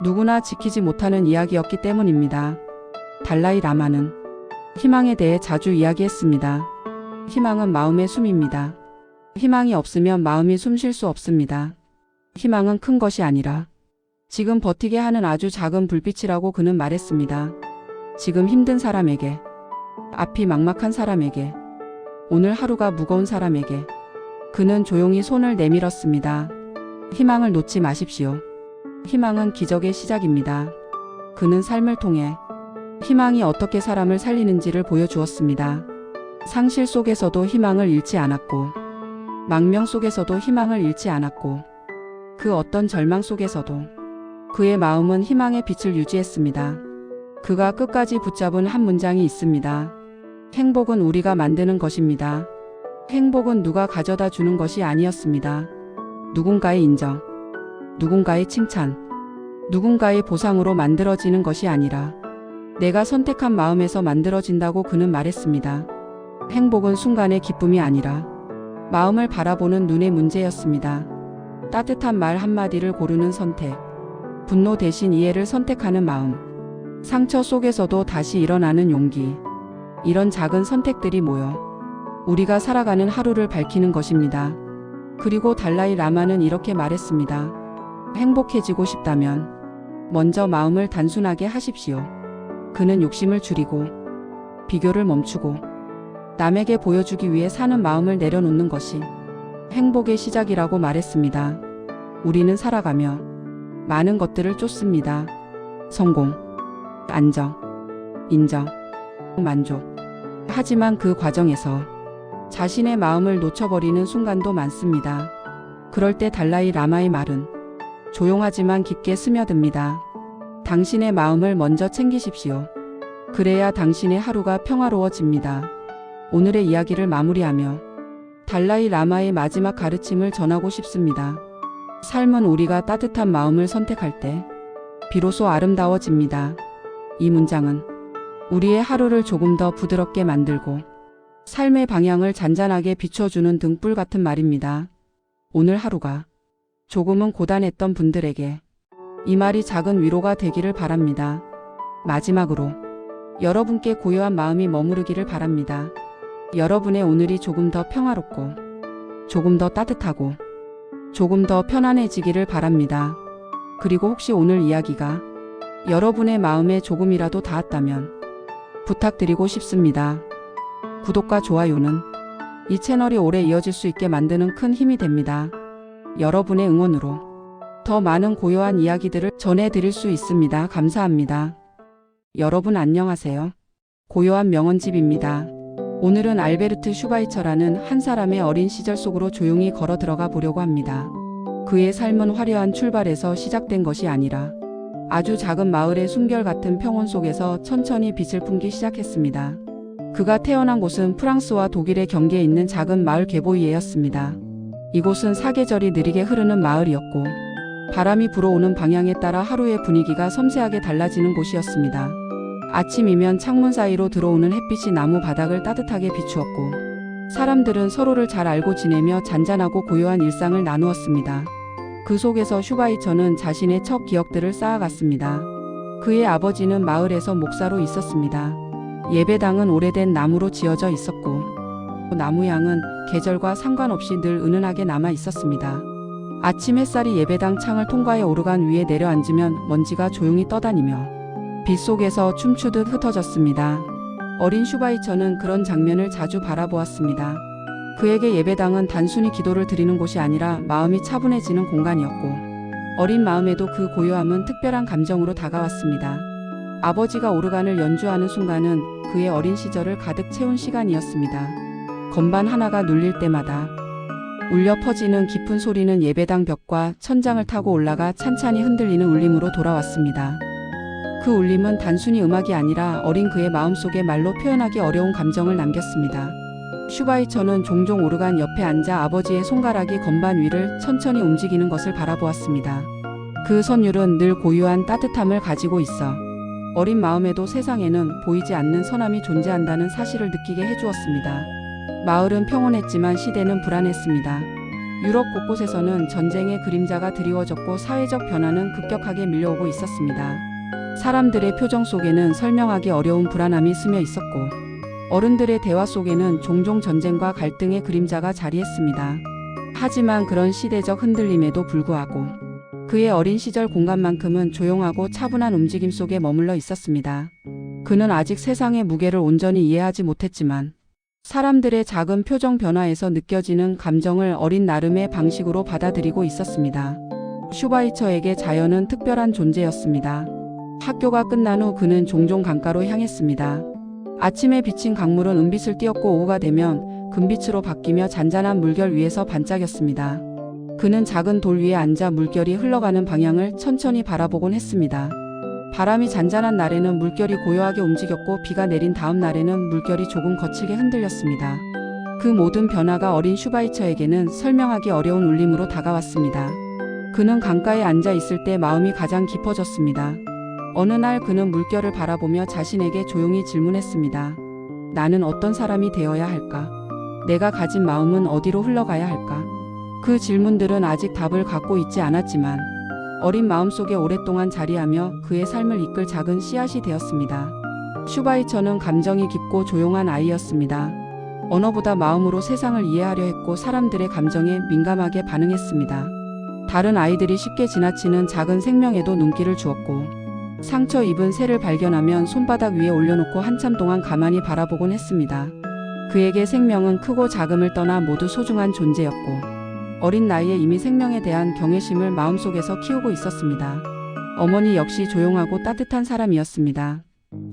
누구나 지키지 못하는 이야기였기 때문입니다. 달라이 라마는 희망에 대해 자주 이야기했습니다. 희망은 마음의 숨입니다. 희망이 없으면 마음이 숨 쉴 수 없습니다. 희망은 큰 것이 아니라 지금 버티게 하는 아주 작은 불빛이라고 그는 말했습니다. 지금 힘든 사람에게, 앞이 막막한 사람에게, 오늘 하루가 무거운 사람에게 그는 조용히 손을 내밀었습니다. 희망을 놓지 마십시오. 희망은 기적의 시작입니다. 그는 삶을 통해 희망이 어떻게 사람을 살리는지를 보여주었습니다. 상실 속에서도 희망을 잃지 않았고, 망명 속에서도 희망을 잃지 않았고, 그 어떤 절망 속에서도 그의 마음은 희망의 빛을 유지했습니다. 그가 끝까지 붙잡은 한 문장이 있습니다. 행복은 우리가 만드는 것입니다. 행복은 누가 가져다 주는 것이 아니었습니다. 누군가의 인정, 누군가의 칭찬, 누군가의 보상으로 만들어지는 것이 아니라 내가 선택한 마음에서 만들어진다고 그는 말했습니다. 행복은 순간의 기쁨이 아니라 마음을 바라보는 눈의 문제였습니다. 따뜻한 말 한마디를 고르는 선택, 분노 대신 이해를 선택하는 마음, 상처 속에서도 다시 일어나는 용기, 이런 작은 선택들이 모여 우리가 살아가는 하루를 밝히는 것입니다. 그리고 달라이 라마는 이렇게 말했습니다. 행복해지고 싶다면 먼저 마음을 단순하게 하십시오. 그는 욕심을 줄이고 비교를 멈추고 남에게 보여주기 위해 사는 마음을 내려놓는 것이 행복의 시작이라고 말했습니다. 우리는 살아가며 많은 것들을 쫓습니다. 성공, 안정, 인정, 만족. 하지만 그 과정에서 자신의 마음을 놓쳐버리는 순간도 많습니다. 그럴 때 달라이 라마의 말은 조용하지만 깊게 스며듭니다. 당신의 마음을 먼저 챙기십시오. 그래야 당신의 하루가 평화로워집니다. 오늘의 이야기를 마무리하며 달라이 라마의 마지막 가르침을 전하고 싶습니다. 삶은 우리가 따뜻한 마음을 선택할 때 비로소 아름다워집니다. 이 문장은 우리의 하루를 조금 더 부드럽게 만들고 삶의 방향을 잔잔하게 비춰주는 등불 같은 말입니다. 오늘 하루가 조금은 고단했던 분들에게 이 말이 작은 위로가 되기를 바랍니다. 마지막으로 여러분께 고요한 마음이 머무르기를 바랍니다. 여러분의 오늘이 조금 더 평화롭고 조금 더 따뜻하고 조금 더 편안해지기를 바랍니다. 그리고 혹시 오늘 이야기가 여러분의 마음에 조금이라도 닿았다면 부탁드리고 싶습니다. 구독과 좋아요는 이 채널이 오래 이어질 수 있게 만드는 큰 힘이 됩니다. 여러분의 응원으로 더 많은 고요한 이야기들을 전해드릴 수 있습니다. 감사합니다. 여러분 안녕하세요. 고요한 명언집입니다. 오늘은 알베르트 슈바이처라는 한 사람의 어린 시절 속으로 조용히 걸어 들어가 보려고 합니다. 그의 삶은 화려한 출발에서 시작된 것이 아니라 아주 작은 마을의 숨결 같은 평온 속에서 천천히 빛을 품기 시작했습니다. 그가 태어난 곳은 프랑스와 독일의 경계에 있는 작은 마을 게보이에였습니다. 이곳은 사계절이 느리게 흐르는 마을이었고 바람이 불어오는 방향에 따라 하루의 분위기가 섬세하게 달라지는 곳이었습니다. 아침이면 창문 사이로 들어오는 햇빛이 나무 바닥을 따뜻하게 비추었고 사람들은 서로를 잘 알고 지내며 잔잔하고 고요한 일상을 나누었습니다. 그 속에서 슈바이처는 자신의 첫 기억들을 쌓아갔습니다. 그의 아버지는 마을에서 목사로 있었습니다. 예배당은 오래된 나무로 지어져 있었고 나무향은 계절과 상관없이 늘 은은하게 남아 있었습니다. 아침 햇살이 예배당 창을 통과해 오르간 위에 내려앉으면 먼지가 조용히 떠다니며 빛 속에서 춤추듯 흩어졌습니다. 어린 슈바이처는 그런 장면을 자주 바라보았습니다. 그에게 예배당은 단순히 기도를 드리는 곳이 아니라 마음이 차분해지는 공간이었고, 어린 마음에도 그 고요함은 특별한 감정으로 다가왔습니다. 아버지가 오르간을 연주하는 순간은 그의 어린 시절을 가득 채운 시간이었습니다. 건반 하나가 눌릴 때마다 울려 퍼지는 깊은 소리는 예배당 벽과 천장을 타고 올라가 찬찬히 흔들리는 울림으로 돌아왔습니다. 그 울림은 단순히 음악이 아니라 어린 그의 마음속에 말로 표현하기 어려운 감정을 남겼습니다. 슈바이처는 종종 오르간 옆에 앉아 아버지의 손가락이 건반 위를 천천히 움직이는 것을 바라보았습니다. 그 선율은 늘 고유한 따뜻함을 가지고 있어 어린 마음에도 세상에는 보이지 않는 선함이 존재한다는 사실을 느끼게 해주었습니다. 마을은 평온했지만 시대는 불안했습니다. 유럽 곳곳에서는 전쟁의 그림자가 드리워졌고 사회적 변화는 급격하게 밀려오고 있었습니다. 사람들의 표정 속에는 설명하기 어려운 불안함이 스며 있었고, 어른들의 대화 속에는 종종 전쟁과 갈등의 그림자가 자리했습니다. 하지만 그런 시대적 흔들림에도 불구하고 그의 어린 시절 공간만큼은 조용하고 차분한 움직임 속에 머물러 있었습니다. 그는 아직 세상의 무게를 온전히 이해하지 못했지만 사람들의 작은 표정 변화에서 느껴지는 감정을 어린 나름의 방식으로 받아들이고 있었습니다. 슈바이처에게 자연은 특별한 존재였습니다. 학교가 끝난 후 그는 종종 강가로 향했습니다. 아침에 비친 강물은 은빛을 띄었고 오후가 되면 금빛으로 바뀌며 잔잔한 물결 위에서 반짝였습니다. 그는 작은 돌 위에 앉아 물결이 흘러가는 방향을 천천히 바라보곤 했습니다. 바람이 잔잔한 날에는 물결이 고요하게 움직였고 비가 내린 다음 날에는 물결이 조금 거칠게 흔들렸습니다. 그 모든 변화가 어린 슈바이처에게는 설명하기 어려운 울림으로 다가왔습니다. 그는 강가에 앉아 있을 때 마음이 가장 깊어졌습니다. 어느 날 그는 물결을 바라보며 자신에게 조용히 질문했습니다. 나는 어떤 사람이 되어야 할까? 내가 가진 마음은 어디로 흘러가야 할까? 그 질문들은 아직 답을 갖고 있지 않았지만 어린 마음속에 오랫동안 자리하며 그의 삶을 이끌 작은 씨앗이 되었습니다. 슈바이처는 감정이 깊고 조용한 아이였습니다. 언어보다 마음으로 세상을 이해하려 했고 사람들의 감정에 민감하게 반응했습니다. 다른 아이들이 쉽게 지나치는 작은 생명에도 눈길을 주었고, 상처 입은 새를 발견하면 손바닥 위에 올려놓고 한참 동안 가만히 바라보곤 했습니다. 그에게 생명은 크고 작음을 떠나 모두 소중한 존재였고, 어린 나이에 이미 생명에 대한 경외심을 마음속에서 키우고 있었습니다. 어머니 역시 조용하고 따뜻한 사람이었습니다.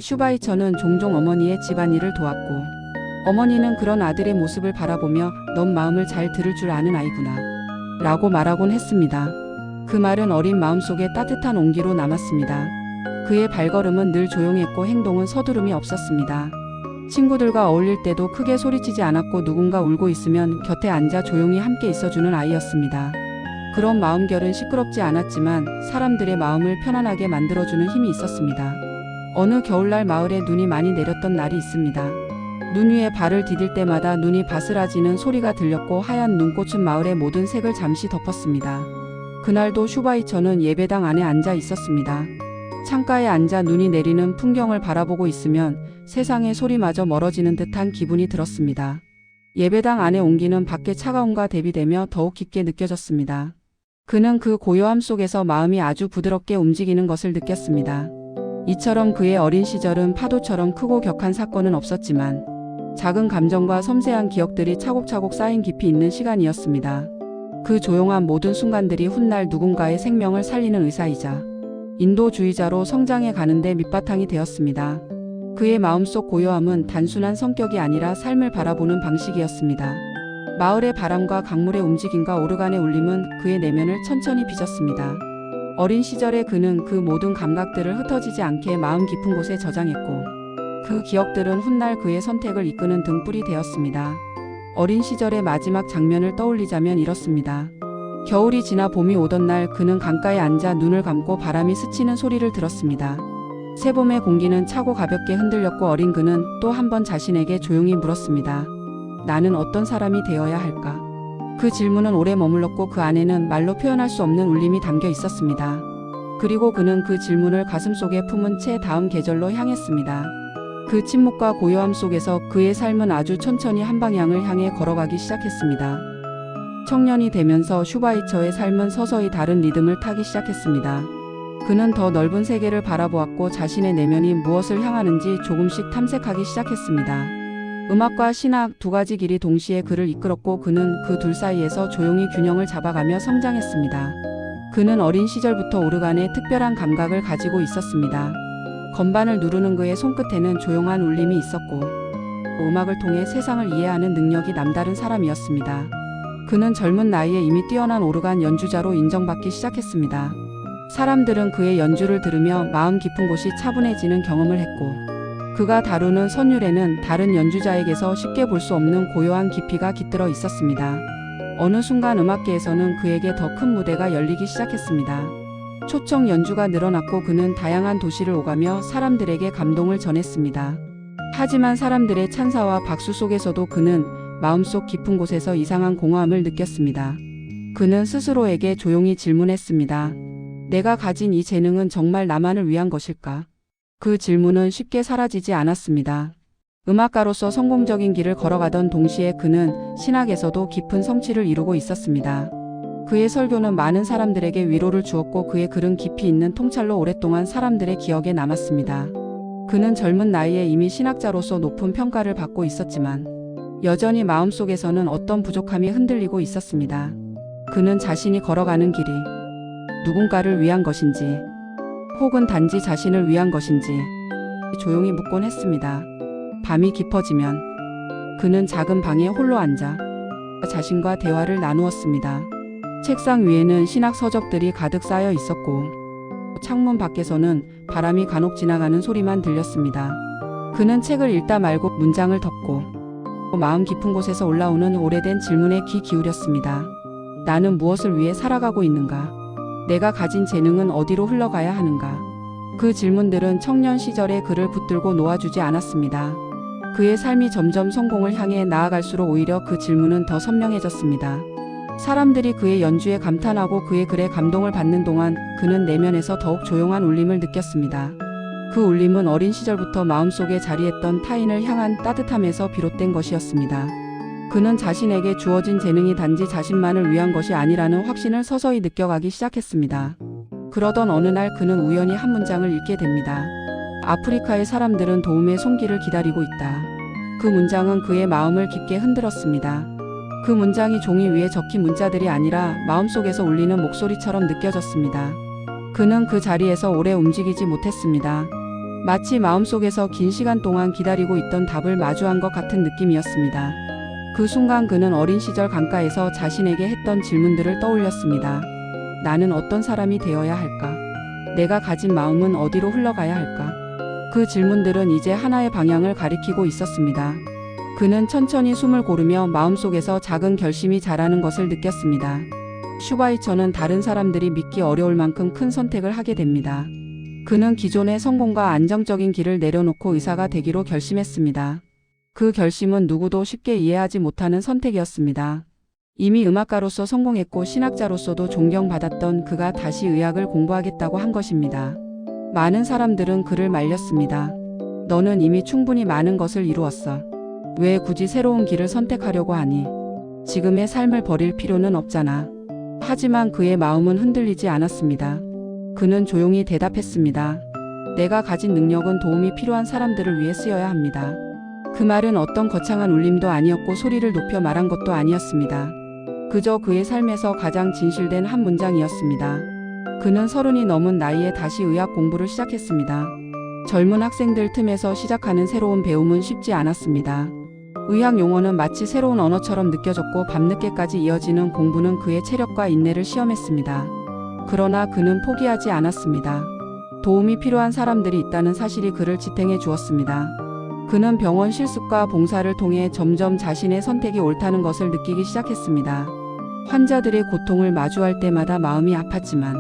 슈바이처는 종종 어머니의 집안일을 도왔고, 어머니는 그런 아들의 모습을 바라보며 넌 마음을 잘 들을 줄 아는 아이구나 라고 말하곤 했습니다. 그 말은 어린 마음속에 따뜻한 온기로 남았습니다. 그의 발걸음은 늘 조용했고 행동은 서두름이 없었습니다. 친구들과 어울릴 때도 크게 소리치지 않았고 누군가 울고 있으면 곁에 앉아 조용히 함께 있어주는 아이였습니다. 그런 마음결은 시끄럽지 않았지만 사람들의 마음을 편안하게 만들어주는 힘이 있었습니다. 어느 겨울날 마을에 눈이 많이 내렸던 날이 있습니다. 눈 위에 발을 디딜 때마다 눈이 바스라지는 소리가 들렸고 하얀 눈꽃은 마을의 모든 색을 잠시 덮었습니다. 그날도 슈바이처는 예배당 안에 앉아 있었습니다. 창가에 앉아 눈이 내리는 풍경을 바라보고 있으면 세상의 소리마저 멀어지는 듯한 기분이 들었습니다. 예배당 안의 온기는 밖의 차가움과 대비되며 더욱 깊게 느껴졌습니다. 그는 그 고요함 속에서 마음이 아주 부드럽게 움직이는 것을 느꼈습니다. 이처럼 그의 어린 시절은 파도처럼 크고 격한 사건은 없었지만 작은 감정과 섬세한 기억들이 차곡차곡 쌓인 깊이 있는 시간이었습니다. 그 조용한 모든 순간들이 훗날 누군가의 생명을 살리는 의사이자 인도주의자로 성장해 가는데 밑바탕이 되었습니다. 그의 마음속 고요함은 단순한 성격이 아니라 삶을 바라보는 방식이었습니다. 마을의 바람과 강물의 움직임과 오르간의 울림은 그의 내면을 천천히 빚었습니다. 어린 시절에 그는 그 모든 감각들을 흩어지지 않게 마음 깊은 곳에 저장했고, 그 기억들은 훗날 그의 선택을 이끄는 등불이 되었습니다. 어린 시절의 마지막 장면을 떠올리자면 이렇습니다. 겨울이 지나 봄이 오던 날 그는 강가에 앉아 눈을 감고 바람이 스치는 소리를 들었습니다. 새봄의 공기는 차고 가볍게 흔들렸고 어린 그는 또 한 번 자신에게 조용히 물었습니다. 나는 어떤 사람이 되어야 할까? 그 질문은 오래 머물렀고 그 안에는 말로 표현할 수 없는 울림이 담겨 있었습니다. 그리고 그는 그 질문을 가슴속에 품은 채 다음 계절로 향했습니다. 그 침묵과 고요함 속에서 그의 삶은 아주 천천히 한 방향을 향해 걸어가기 시작했습니다. 청년이 되면서 슈바이처의 삶은 서서히 다른 리듬을 타기 시작했습니다. 그는 더 넓은 세계를 바라보았고 자신의 내면이 무엇을 향하는지 조금씩 탐색하기 시작했습니다. 음악과 신학 두 가지 길이 동시에 그를 이끌었고 그는 그 둘 사이에서 조용히 균형을 잡아가며 성장했습니다. 그는 어린 시절부터 오르간에 특별한 감각을 가지고 있었습니다. 건반을 누르는 그의 손끝에는 조용한 울림이 있었고 음악을 통해 세상을 이해하는 능력이 남다른 사람이었습니다. 그는 젊은 나이에 이미 뛰어난 오르간 연주자로 인정받기 시작했습니다. 사람들은 그의 연주를 들으며 마음 깊은 곳이 차분해지는 경험을 했고 그가 다루는 선율에는 다른 연주자에게서 쉽게 볼 수 없는 고요한 깊이가 깃들어 있었습니다. 어느 순간 음악계에서는 그에게 더 큰 무대가 열리기 시작했습니다. 초청 연주가 늘어났고 그는 다양한 도시를 오가며 사람들에게 감동을 전했습니다. 하지만 사람들의 찬사와 박수 속에서도 그는 마음속 깊은 곳에서 이상한 공허함을 느꼈습니다. 그는 스스로에게 조용히 질문했습니다. 내가 가진 이 재능은 정말 나만을 위한 것일까? 그 질문은 쉽게 사라지지 않았습니다. 음악가로서 성공적인 길을 걸어가던 동시에 그는 신학에서도 깊은 성취를 이루고 있었습니다. 그의 설교는 많은 사람들에게 위로를 주었고 그의 글은 깊이 있는 통찰로 오랫동안 사람들의 기억에 남았습니다. 그는 젊은 나이에 이미 신학자로서 높은 평가를 받고 있었지만 여전히 마음속에서는 어떤 부족함이 흔들리고 있었습니다. 그는 자신이 걸어가는 길이 누군가를 위한 것인지 혹은 단지 자신을 위한 것인지 조용히 묻곤 했습니다. 밤이 깊어지면 그는 작은 방에 홀로 앉아 자신과 대화를 나누었습니다. 책상 위에는 신학 서적들이 가득 쌓여 있었고 창문 밖에서는 바람이 간혹 지나가는 소리만 들렸습니다. 그는 책을 읽다 말고 문장을 덮고 마음 깊은 곳에서 올라오는 오래된 질문에 귀 기울였습니다. 나는 무엇을 위해 살아가고 있는가? 내가 가진 재능은 어디로 흘러가야 하는가? 그 질문들은 청년 시절의 그를 붙들고 놓아주지 않았습니다. 그의 삶이 점점 성공을 향해 나아갈수록 오히려 그 질문은 더 선명해졌습니다. 사람들이 그의 연주에 감탄하고 그의 글에 감동을 받는 동안 그는 내면에서 더욱 조용한 울림을 느꼈습니다. 그 울림은 어린 시절부터 마음속에 자리했던 타인을 향한 따뜻함에서 비롯된 것이었습니다. 그는 자신에게 주어진 재능이 단지 자신만을 위한 것이 아니라는 확신을 서서히 느껴가기 시작했습니다. 그러던 어느 날 그는 우연히 한 문장을 읽게 됩니다. 아프리카의 사람들은 도움의 손길을 기다리고 있다. 그 문장은 그의 마음을 깊게 흔들었습니다. 그 문장이 종이 위에 적힌 문자들이 아니라 마음속에서 울리는 목소리처럼 느껴졌습니다. 그는 그 자리에서 오래 움직이지 못했습니다. 마치 마음속에서 긴 시간 동안 기다리고 있던 답을 마주한 것 같은 느낌이었습니다. 그 순간 그는 어린 시절 강가에서 자신에게 했던 질문들을 떠올렸습니다. 나는 어떤 사람이 되어야 할까? 내가 가진 마음은 어디로 흘러가야 할까? 그 질문들은 이제 하나의 방향을 가리키고 있었습니다. 그는 천천히 숨을 고르며 마음속에서 작은 결심이 자라는 것을 느꼈습니다. 슈바이처는 다른 사람들이 믿기 어려울 만큼 큰 선택을 하게 됩니다. 그는 기존의 성공과 안정적인 길을 내려놓고 의사가 되기로 결심했습니다. 그 결심은 누구도 쉽게 이해하지 못하는 선택이었습니다. 이미 음악가로서 성공했고 신학자로서도 존경받았던 그가 다시 의학을 공부하겠다고 한 것입니다. 많은 사람들은 그를 말렸습니다. 너는 이미 충분히 많은 것을 이루었어. 왜 굳이 새로운 길을 선택하려고 하니? 지금의 삶을 버릴 필요는 없잖아. 하지만 그의 마음은 흔들리지 않았습니다. 그는 조용히 대답했습니다. 내가 가진 능력은 도움이 필요한 사람들을 위해 쓰여야 합니다. 그 말은 어떤 거창한 울림도 아니었고 소리를 높여 말한 것도 아니었습니다. 그저 그의 삶에서 가장 진실된 한 문장이었습니다. 그는 30이 넘은 나이에 다시 의학 공부를 시작했습니다. 젊은 학생들 틈에서 시작하는 새로운 배움은 쉽지 않았습니다. 의학 용어는 마치 새로운 언어처럼 느껴졌고 밤늦게까지 이어지는 공부는 그의 체력과 인내를 시험했습니다. 그러나 그는 포기하지 않았습니다. 도움이 필요한 사람들이 있다는 사실이 그를 지탱해 주었습니다. 그는 병원 실습과 봉사를 통해 점점 자신의 선택이 옳다는 것을 느끼기 시작했습니다. 환자들의 고통을 마주할 때마다 마음이 아팠지만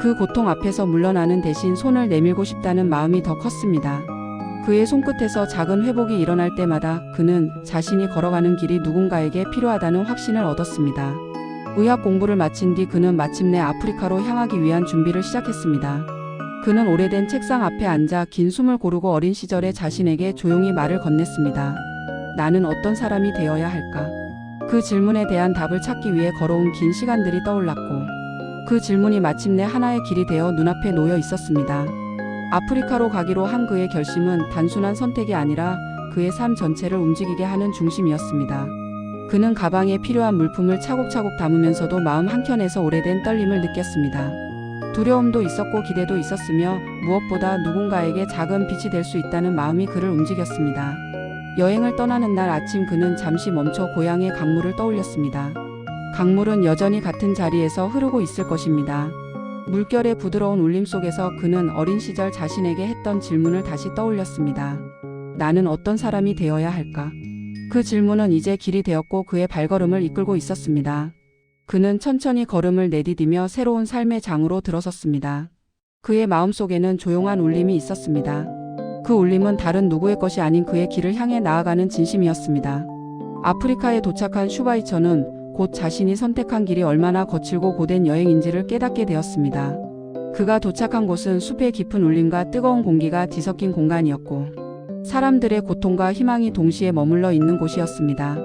그 고통 앞에서 물러나는 대신 손을 내밀고 싶다는 마음이 더 컸습니다. 그의 손끝에서 작은 회복이 일어날 때마다 그는 자신이 걸어가는 길이 누군가에게 필요하다는 확신을 얻었습니다. 의학 공부를 마친 뒤 그는 마침내 아프리카로 향하기 위한 준비를 시작했습니다. 그는 오래된 책상 앞에 앉아 긴 숨을 고르고 어린 시절의 자신에게 조용히 말을 건넸습니다. 나는 어떤 사람이 되어야 할까? 그 질문에 대한 답을 찾기 위해 걸어온 긴 시간들이 떠올랐고 그 질문이 마침내 하나의 길이 되어 눈앞에 놓여 있었습니다. 아프리카로 가기로 한 그의 결심은 단순한 선택이 아니라 그의 삶 전체를 움직이게 하는 중심이었습니다. 그는 가방에 필요한 물품을 차곡차곡 담으면서도 마음 한켠에서 오래된 떨림을 느꼈습니다. 두려움도 있었고 기대도 있었으며 무엇보다 누군가에게 작은 빛이 될 수 있다는 마음이 그를 움직였습니다. 여행을 떠나는 날 아침 그는 잠시 멈춰 고향의 강물을 떠올렸습니다. 강물은 여전히 같은 자리에서 흐르고 있을 것입니다. 물결의 부드러운 울림 속에서 그는 어린 시절 자신에게 했던 질문을 다시 떠올렸습니다. 나는 어떤 사람이 되어야 할까? 그 질문은 이제 길이 되었고 그의 발걸음을 이끌고 있었습니다. 그는 천천히 걸음을 내디디며 새로운 삶의 장으로 들어섰습니다. 그의 마음속에는 조용한 울림이 있었습니다. 그 울림은 다른 누구의 것이 아닌 그의 길을 향해 나아가는 진심이었습니다. 아프리카에 도착한 슈바이처는 곧 자신이 선택한 길이 얼마나 거칠고 고된 여행인지를 깨닫게 되었습니다. 그가 도착한 곳은 숲의 깊은 울림과 뜨거운 공기가 뒤섞인 공간이었고 사람들의 고통과 희망이 동시에 머물러 있는 곳이었습니다.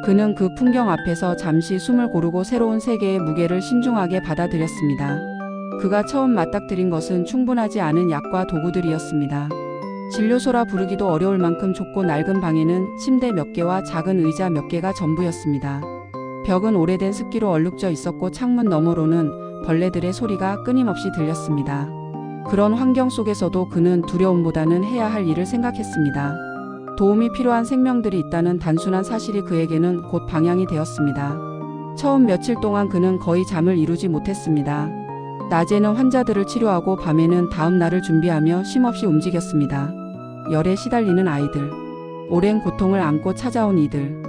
그는 그 풍경 앞에서 잠시 숨을 고르고 새로운 세계의 무게를 신중하게 받아들였습니다. 그가 처음 맞닥뜨린 것은 충분하지 않은 약과 도구들이었습니다. 진료소라 부르기도 어려울 만큼 좁고 낡은 방에는 침대 몇 개와 작은 의자 몇 개가 전부였습니다. 벽은 오래된 습기로 얼룩져 있었고 창문 너머로는 벌레들의 소리가 끊임없이 들렸습니다. 그런 환경 속에서도 그는 두려움보다는 해야 할 일을 생각했습니다. 도움이 필요한 생명들이 있다는 단순한 사실이 그에게는 곧 방향이 되었습니다. 처음 며칠 동안 그는 거의 잠을 이루지 못했습니다. 낮에는 환자들을 치료하고 밤에는 다음 날을 준비하며 쉼없이 움직였습니다. 열에 시달리는 아이들, 오랜 고통을 안고 찾아온 이들,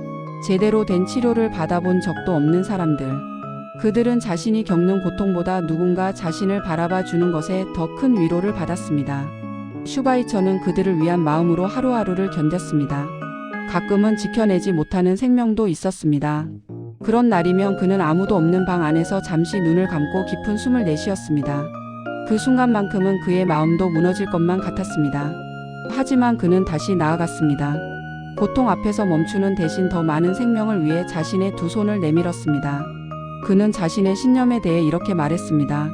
제대로 된 치료를 받아본 적도 없는 사람들. 그들은 자신이 겪는 고통보다 누군가 자신을 바라봐 주는 것에 더 큰 위로를 받았습니다. 슈바이처는 그들을 위한 마음으로 하루하루를 견뎠습니다. 가끔은 지켜내지 못하는 생명도 있었습니다. 그런 날이면 그는 아무도 없는 방 안에서 잠시 눈을 감고 깊은 숨을 내쉬었습니다. 그 순간만큼은 그의 마음도 무너질 것만 같았습니다. 하지만 그는 다시 나아갔습니다. 고통 앞에서 멈추는 대신 더 많은 생명을 위해 자신의 두 손을 내밀었습니다. 그는 자신의 신념에 대해 이렇게 말했습니다.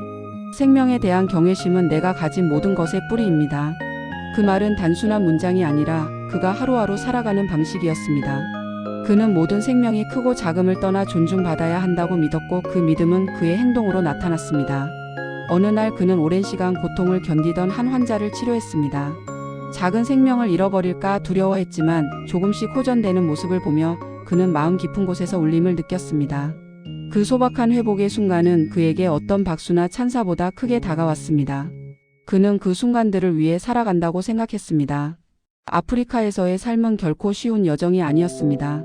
생명에 대한 경외심은 내가 가진 모든 것의 뿌리입니다. 그 말은 단순한 문장이 아니라 그가 하루하루 살아가는 방식이었습니다. 그는 모든 생명이 크고 작음을 떠나 존중받아야 한다고 믿었고 그 믿음은 그의 행동으로 나타났습니다. 어느 날 그는 오랜 시간 고통을 견디던 한 환자를 치료했습니다. 작은 생명을 잃어버릴까 두려워했지만 조금씩 호전되는 모습을 보며 그는 마음 깊은 곳에서 울림을 느꼈습니다. 그 소박한 회복의 순간은 그에게 어떤 박수나 찬사보다 크게 다가왔습니다. 그는 그 순간들을 위해 살아간다고 생각했습니다. 아프리카에서의 삶은 결코 쉬운 여정이 아니었습니다.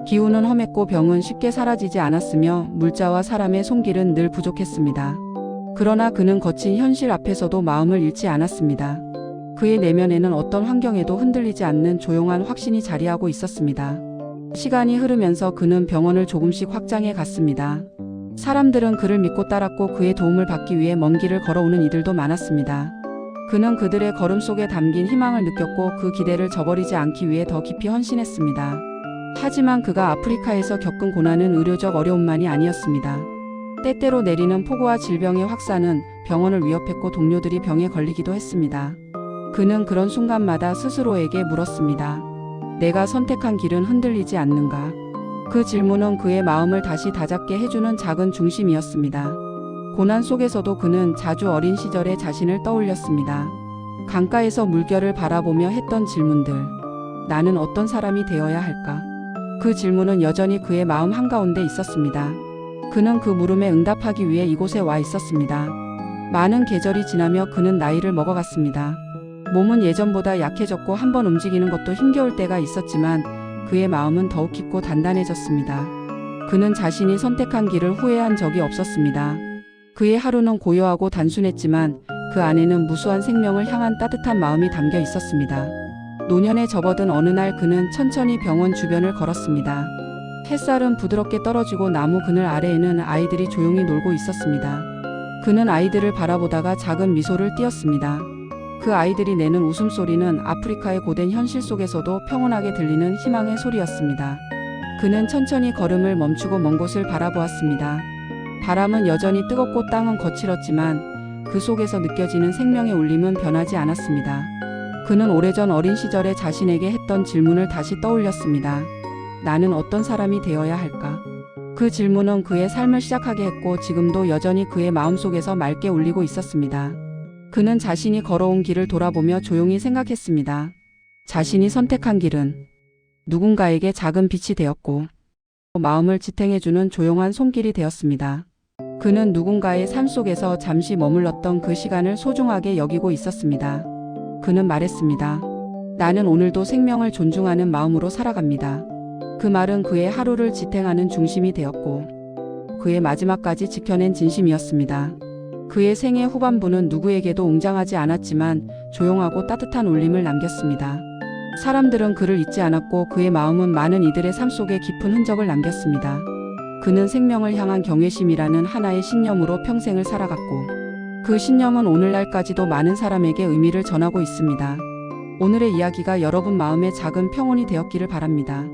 기후는 험했고 병은 쉽게 사라지지 않았으며 물자와 사람의 손길은 늘 부족했습니다. 그러나 그는 거친 현실 앞에서도 마음을 잃지 않았습니다. 그의 내면에는 어떤 환경에도 흔들리지 않는 조용한 확신이 자리하고 있었습니다. 시간이 흐르면서 그는 병원을 조금씩 확장해 갔습니다. 사람들은 그를 믿고 따랐고 그의 도움을 받기 위해 먼 길을 걸어오는 이들도 많았습니다. 그는 그들의 걸음 속에 담긴 희망을 느꼈고 그 기대를 저버리지 않기 위해 더 깊이 헌신했습니다. 하지만 그가 아프리카에서 겪은 고난은 의료적 어려움만이 아니었습니다. 때때로 내리는 폭우와 질병의 확산은 병원을 위협했고 동료들이 병에 걸리기도 했습니다. 그는 그런 순간마다 스스로에게 물었습니다. 내가 선택한 길은 흔들리지 않는가? 그 질문은 그의 마음을 다시 다잡게 해주는 작은 중심이었습니다. 고난 속에서도 그는 자주 어린 시절의 자신을 떠올렸습니다. 강가에서 물결을 바라보며 했던 질문들. 나는 어떤 사람이 되어야 할까? 그 질문은 여전히 그의 마음 한가운데 있었습니다. 그는 그 물음에 응답하기 위해 이곳에 와 있었습니다. 많은 계절이 지나며 그는 나이를 먹어갔습니다. 몸은 예전보다 약해졌고 한번 움직이는 것도 힘겨울 때가 있었지만 그의 마음은 더욱 깊고 단단해졌습니다. 그는 자신이 선택한 길을 후회한 적이 없었습니다. 그의 하루는 고요하고 단순했지만 그 안에는 무수한 생명을 향한 따뜻한 마음이 담겨 있었습니다. 노년에 접어든 어느 날 그는 천천히 병원 주변을 걸었습니다. 햇살은 부드럽게 떨어지고 나무 그늘 아래에는 아이들이 조용히 놀고 있었습니다. 그는 아이들을 바라보다가 작은 미소를 띄었습니다. 그 아이들이 내는 웃음소리는 아프리카의 고된 현실 속에서도 평온하게 들리는 희망의 소리였습니다. 그는 천천히 걸음을 멈추고 먼 곳을 바라보았습니다. 바람은 여전히 뜨겁고 땅은 거칠었지만 그 속에서 느껴지는 생명의 울림은 변하지 않았습니다. 그는 오래전 어린 시절에 자신에게 했던 질문을 다시 떠올렸습니다. 나는 어떤 사람이 되어야 할까? 그 질문은 그의 삶을 시작하게 했고 지금도 여전히 그의 마음속에서 맑게 울리고 있었습니다. 그는 자신이 걸어온 길을 돌아보며 조용히 생각했습니다. 자신이 선택한 길은 누군가에게 작은 빛이 되었고 마음을 지탱해주는 조용한 손길이 되었습니다. 그는 누군가의 삶 속에서 잠시 머물렀던 그 시간을 소중하게 여기고 있었습니다. 그는 말했습니다. 나는 오늘도 생명을 존중하는 마음으로 살아갑니다. 그 말은 그의 하루를 지탱하는 중심이 되었고 그의 마지막까지 지켜낸 진심이었습니다. 그의 생애 후반부는 누구에게도 웅장하지 않았지만 조용하고 따뜻한 울림을 남겼습니다. 사람들은 그를 잊지 않았고 그의 마음은 많은 이들의 삶 속에 깊은 흔적을 남겼습니다. 그는 생명을 향한 경외심이라는 하나의 신념으로 평생을 살아갔고 그 신념은 오늘날까지도 많은 사람에게 의미를 전하고 있습니다. 오늘의 이야기가 여러분 마음의 작은 평온이 되었기를 바랍니다.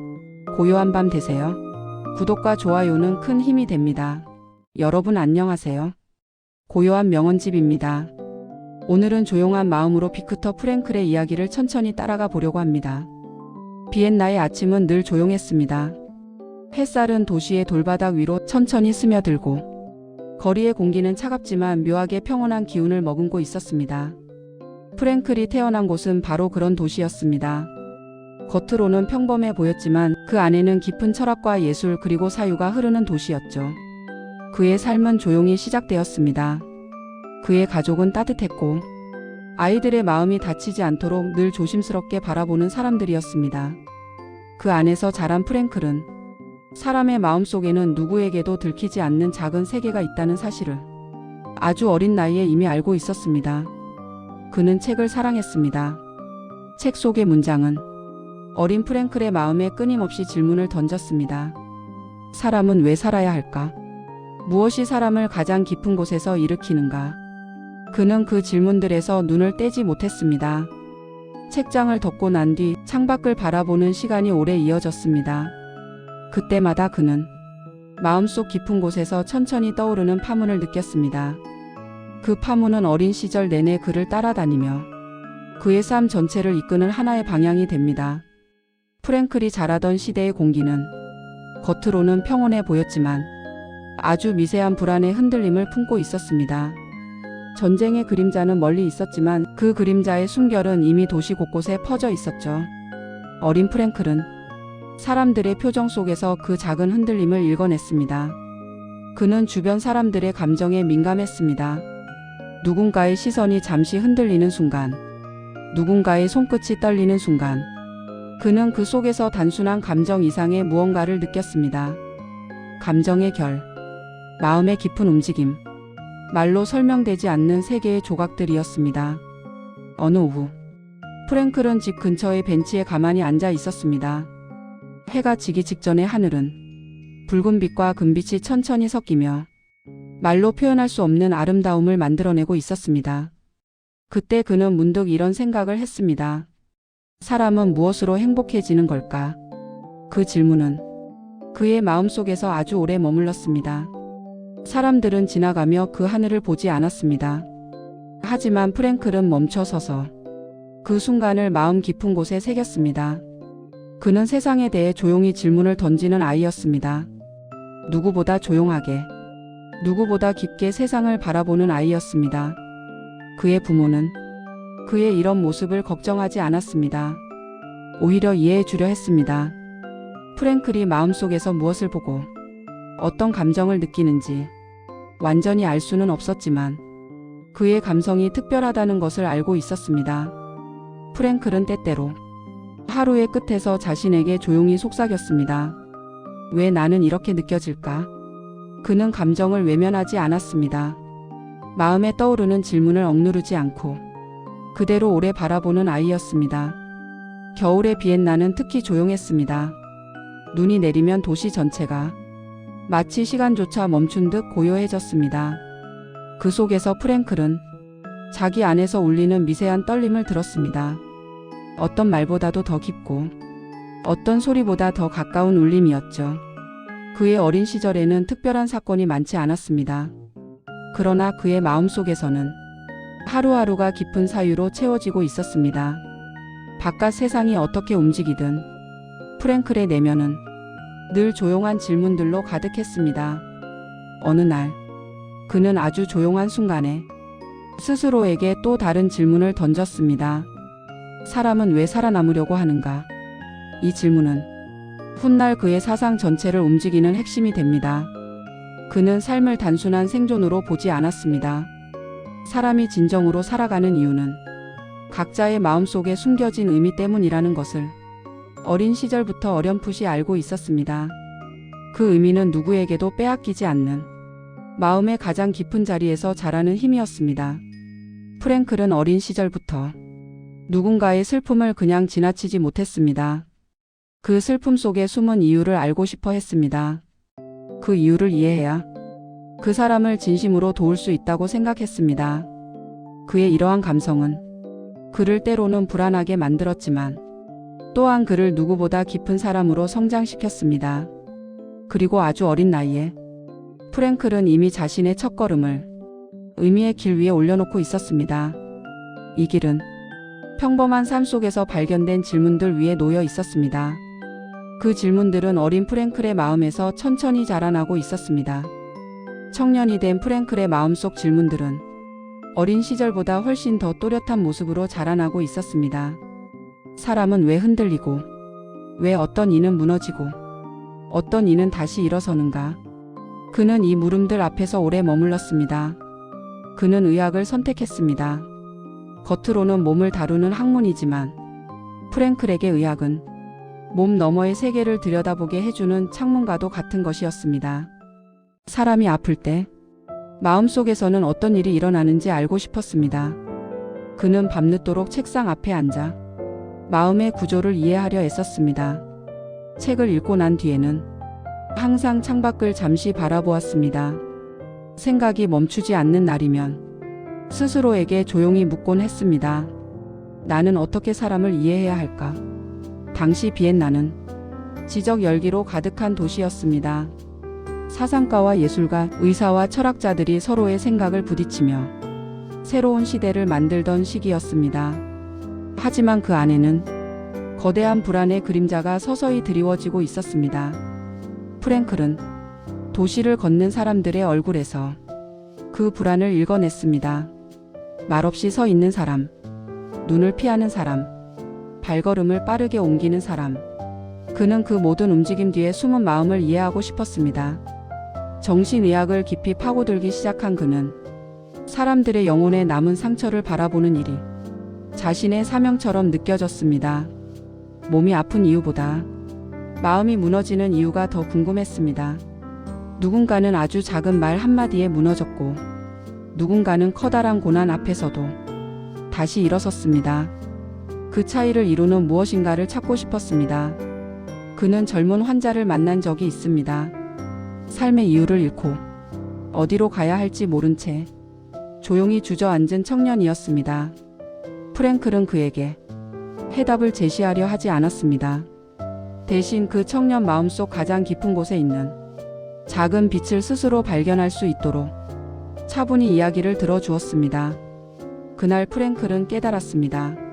고요한 밤 되세요. 구독과 좋아요는 큰 힘이 됩니다. 여러분 안녕하세요. 고요한 명언집입니다. 오늘은 조용한 마음으로 빅터 프랭클의 이야기를 천천히 따라가 보려고 합니다. 비엔나의 아침은 늘 조용했습니다. 햇살은 도시의 돌바닥 위로 천천히 스며들고 거리의 공기는 차갑지만 묘하게 평온한 기운을 머금고 있었습니다. 프랭클이 태어난 곳은 바로 그런 도시였습니다. 겉으로는 평범해 보였지만 그 안에는 깊은 철학과 예술 그리고 사유가 흐르는 도시였죠. 그의 삶은 조용히 시작되었습니다. 그의 가족은 따뜻했고 아이들의 마음이 다치지 않도록 늘 조심스럽게 바라보는 사람들이었습니다. 그 안에서 자란 프랭클은 사람의 마음속에는 누구에게도 들키지 않는 작은 세계가 있다는 사실을 아주 어린 나이에 이미 알고 있었습니다. 그는 책을 사랑했습니다. 책 속의 문장은 어린 프랭클의 마음에 끊임없이 질문을 던졌습니다. 사람은 왜 살아야 할까? 무엇이 사람을 가장 깊은 곳에서 일으키는가? 그는 그 질문들에서 눈을 떼지 못했습니다. 책장을 덮고 난 뒤 창밖을 바라보는 시간이 오래 이어졌습니다. 그때마다 그는 마음속 깊은 곳에서 천천히 떠오르는 파문을 느꼈습니다. 그 파문은 어린 시절 내내 그를 따라다니며 그의 삶 전체를 이끄는 하나의 방향이 됩니다. 프랭클이 자라던 시대의 공기는 겉으로는 평온해 보였지만 아주 미세한 불안의 흔들림을 품고 있었습니다. 전쟁의 그림자는 멀리 있었지만 그 그림자의 숨결은 이미 도시 곳곳에 퍼져 있었죠. 어린 프랭클은 사람들의 표정 속에서 그 작은 흔들림을 읽어냈습니다. 그는 주변 사람들의 감정에 민감했습니다. 누군가의 시선이 잠시 흔들리는 순간, 누군가의 손끝이 떨리는 순간, 그는 그 속에서 단순한 감정 이상의 무언가를 느꼈습니다. 감정의 결, 마음의 깊은 움직임, 말로 설명되지 않는 세계의 조각들이었습니다. 어느 오후, 프랭클은 집 근처의 벤치에 가만히 앉아 있었습니다. 해가 지기 직전의 하늘은 붉은 빛과 금빛이 천천히 섞이며 말로 표현할 수 없는 아름다움을 만들어내고 있었습니다. 그때 그는 문득 이런 생각을 했습니다. 사람은 무엇으로 행복해지는 걸까? 그 질문은 그의 마음속에서 아주 오래 머물렀습니다. 사람들은 지나가며 그 하늘을 보지 않았습니다. 하지만 프랭클은 멈춰서서 그 순간을 마음 깊은 곳에 새겼습니다. 그는 세상에 대해 조용히 질문을 던지는 아이였습니다. 누구보다 조용하게, 누구보다 깊게 세상을 바라보는 아이였습니다. 그의 부모는 그의 이런 모습을 걱정하지 않았습니다. 오히려 이해해 주려 했습니다. 프랭클이 마음속에서 무엇을 보고 어떤 감정을 느끼는지 완전히 알 수는 없었지만 그의 감성이 특별하다는 것을 알고 있었습니다. 프랭클은 때때로 하루의 끝에서 자신에게 조용히 속삭였습니다. 왜 나는 이렇게 느껴질까? 그는 감정을 외면하지 않았습니다. 마음에 떠오르는 질문을 억누르지 않고 그대로 오래 바라보는 아이였습니다. 겨울의 비엔나는 특히 조용했습니다. 눈이 내리면 도시 전체가 마치 시간조차 멈춘 듯 고요해졌습니다. 그 속에서 프랭클은 자기 안에서 울리는 미세한 떨림을 들었습니다. 어떤 말보다도 더 깊고 어떤 소리보다 더 가까운 울림이었죠. 그의 어린 시절에는 특별한 사건이 많지 않았습니다. 그러나 그의 마음속에서는 하루하루가 깊은 사유로 채워지고 있었습니다. 바깥 세상이 어떻게 움직이든 프랭클의 내면은 늘 조용한 질문들로 가득했습니다. 어느 날 그는 아주 조용한 순간에 스스로에게 또 다른 질문을 던졌습니다. 사람은 왜 살아남으려고 하는가? 이 질문은 훗날 그의 사상 전체를 움직이는 핵심이 됩니다. 그는 삶을 단순한 생존으로 보지 않았습니다. 사람이 진정으로 살아가는 이유는 각자의 마음속에 숨겨진 의미 때문이라는 것을 어린 시절부터 어렴풋이 알고 있었습니다. 그 의미는 누구에게도 빼앗기지 않는 마음의 가장 깊은 자리에서 자라는 힘이었습니다. 프랭클은 어린 시절부터 누군가의 슬픔을 그냥 지나치지 못했습니다. 그 슬픔 속에 숨은 이유를 알고 싶어 했습니다. 그 이유를 이해해야 그 사람을 진심으로 도울 수 있다고 생각했습니다. 그의 이러한 감성은 그를 때로는 불안하게 만들었지만 또한 그를 누구보다 깊은 사람으로 성장시켰습니다. 그리고 아주 어린 나이에 프랭클은 이미 자신의 첫걸음을 의미의 길 위에 올려놓고 있었습니다. 이 길은 평범한 삶 속에서 발견된 질문들 위에 놓여 있었습니다. 그 질문들은 어린 프랭클의 마음에서 천천히 자라나고 있었습니다. 청년이 된 프랭클의 마음속 질문들은 어린 시절보다 훨씬 더 또렷한 모습으로 자라나고 있었습니다. 사람은 왜 흔들리고, 왜 어떤 이는 무너지고, 어떤 이는 다시 일어서는가? 그는 이 물음들 앞에서 오래 머물렀습니다. 그는 의학을 선택했습니다. 겉으로는 몸을 다루는 학문이지만 프랭클에게 의학은 몸 너머의 세계를 들여다보게 해주는 창문과도 같은 것이었습니다. 사람이 아플 때 마음속에서는 어떤 일이 일어나는지 알고 싶었습니다. 그는 밤늦도록 책상 앞에 앉아 마음의 구조를 이해하려 애썼습니다. 책을 읽고 난 뒤에는 항상 창밖을 잠시 바라보았습니다. 생각이 멈추지 않는 날이면 스스로에게 조용히 묻곤 했습니다. 나는 어떻게 사람을 이해해야 할까? 당시 비엔나는 지적 열기로 가득한 도시였습니다. 사상가와 예술가, 의사와 철학자들이 서로의 생각을 부딪히며 새로운 시대를 만들던 시기였습니다. 하지만 그 안에는 거대한 불안의 그림자가 서서히 드리워지고 있었습니다. 프랭클은 도시를 걷는 사람들의 얼굴에서 그 불안을 읽어냈습니다. 말없이 서 있는 사람, 눈을 피하는 사람, 발걸음을 빠르게 옮기는 사람. 그는 그 모든 움직임 뒤에 숨은 마음을 이해하고 싶었습니다. 정신의학을 깊이 파고들기 시작한 그는 사람들의 영혼에 남은 상처를 바라보는 일이 자신의 사명처럼 느껴졌습니다. 몸이 아픈 이유보다 마음이 무너지는 이유가 더 궁금했습니다. 누군가는 아주 작은 말 한마디에 무너졌고 누군가는 커다란 고난 앞에서도 다시 일어섰습니다. 그 차이를 이루는 무엇인가를 찾고 싶었습니다. 그는 젊은 환자를 만난 적이 있습니다. 삶의 이유를 잃고 어디로 가야 할지 모른 채 조용히 주저앉은 청년이었습니다. 프랭클은 그에게 해답을 제시하려 하지 않았습니다. 대신 그 청년 마음속 가장 깊은 곳에 있는 작은 빛을 스스로 발견할 수 있도록 차분히 이야기를 들어주었습니다. 그날 프랭클은 깨달았습니다.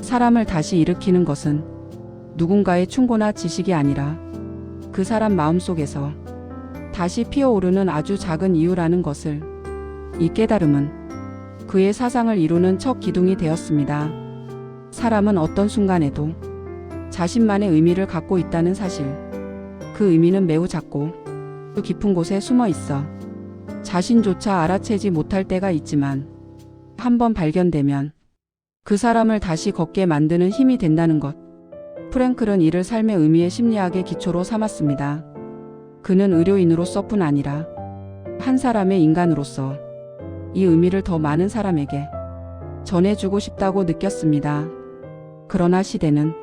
사람을 다시 일으키는 것은 누군가의 충고나 지식이 아니라 그 사람 마음속에서 다시 피어오르는 아주 작은 이유라는 것을. 이 깨달음은 그의 사상을 이루는 첫 기둥이 되었습니다. 사람은 어떤 순간에도 자신만의 의미를 갖고 있다는 사실. 그 의미는 매우 작고 깊은 곳에 숨어 있어 자신조차 알아채지 못할 때가 있지만 한번 발견되면 그 사람을 다시 걷게 만드는 힘이 된다는 것. 프랭클은 이를 삶의 의미의 심리학의 기초로 삼았습니다. 그는 의료인으로서뿐 아니라 한 사람의 인간으로서 이 의미를 더 많은 사람에게 전해주고 싶다고 느꼈습니다. 그러나 시대는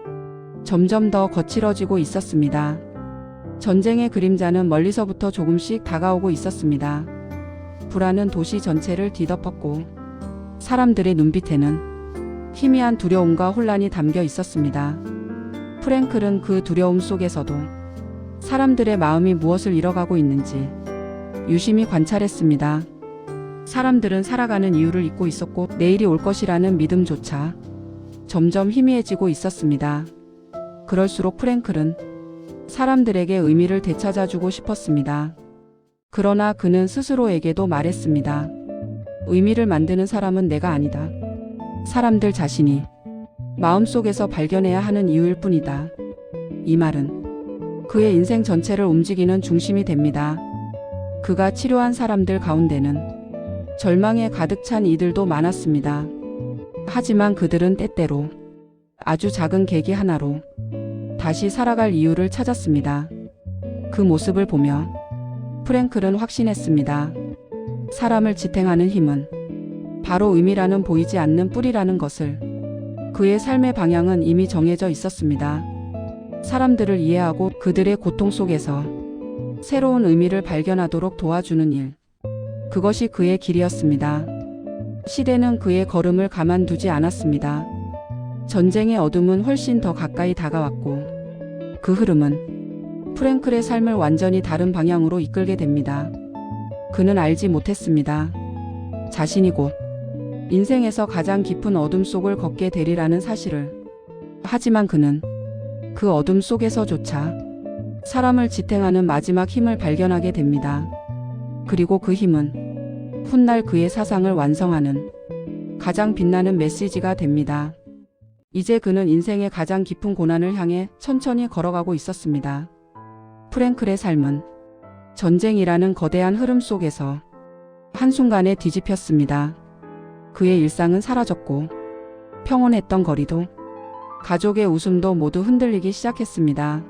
점점 더 거칠어지고 있었습니다. 전쟁의 그림자는 멀리서부터 조금씩 다가오고 있었습니다. 불안은 도시 전체를 뒤덮었고 사람들의 눈빛에는 희미한 두려움과 혼란이 담겨 있었습니다. 프랭클은 그 두려움 속에서도 사람들의 마음이 무엇을 잃어가고 있는지 유심히 관찰했습니다. 사람들은 살아가는 이유를 잊고 있었고 내일이 올 것이라는 믿음조차 점점 희미해지고 있었습니다. 그럴수록 프랭클은 사람들에게 의미를 되찾아주고 싶었습니다. 그러나 그는 스스로에게도 말했습니다. 의미를 만드는 사람은 내가 아니다. 사람들 자신이 마음속에서 발견해야 하는 이유일 뿐이다. 이 말은 그의 인생 전체를 움직이는 중심이 됩니다. 그가 치료한 사람들 가운데는 절망에 가득 찬 이들도 많았습니다. 하지만 그들은 때때로 아주 작은 계기 하나로 다시 살아갈 이유를 찾았습니다. 그 모습을 보며 프랭클은 확신했습니다. 사람을 지탱하는 힘은 바로 의미라는 보이지 않는 뿌리라는 것을. 그의 삶의 방향은 이미 정해져 있었습니다. 사람들을 이해하고 그들의 고통 속에서 새로운 의미를 발견하도록 도와주는 일. 그것이 그의 길이었습니다. 시대는 그의 걸음을 가만두지 않았습니다. 전쟁의 어둠은 훨씬 더 가까이 다가왔고 그 흐름은 프랭클의 삶을 완전히 다른 방향으로 이끌게 됩니다. 그는 알지 못했습니다. 자신이 곧 인생에서 가장 깊은 어둠 속을 걷게 되리라는 사실을. 하지만 그는 그 어둠 속에서조차 사람을 지탱하는 마지막 힘을 발견하게 됩니다. 그리고 그 힘은 훗날 그의 사상을 완성하는 가장 빛나는 메시지가 됩니다. 이제 그는 인생의 가장 깊은 고난을 향해 천천히 걸어가고 있었습니다. 프랭클의 삶은 전쟁이라는 거대한 흐름 속에서 한순간에 뒤집혔습니다. 그의 일상은 사라졌고 평온했던 거리도 가족의 웃음도 모두 흔들리기 시작했습니다.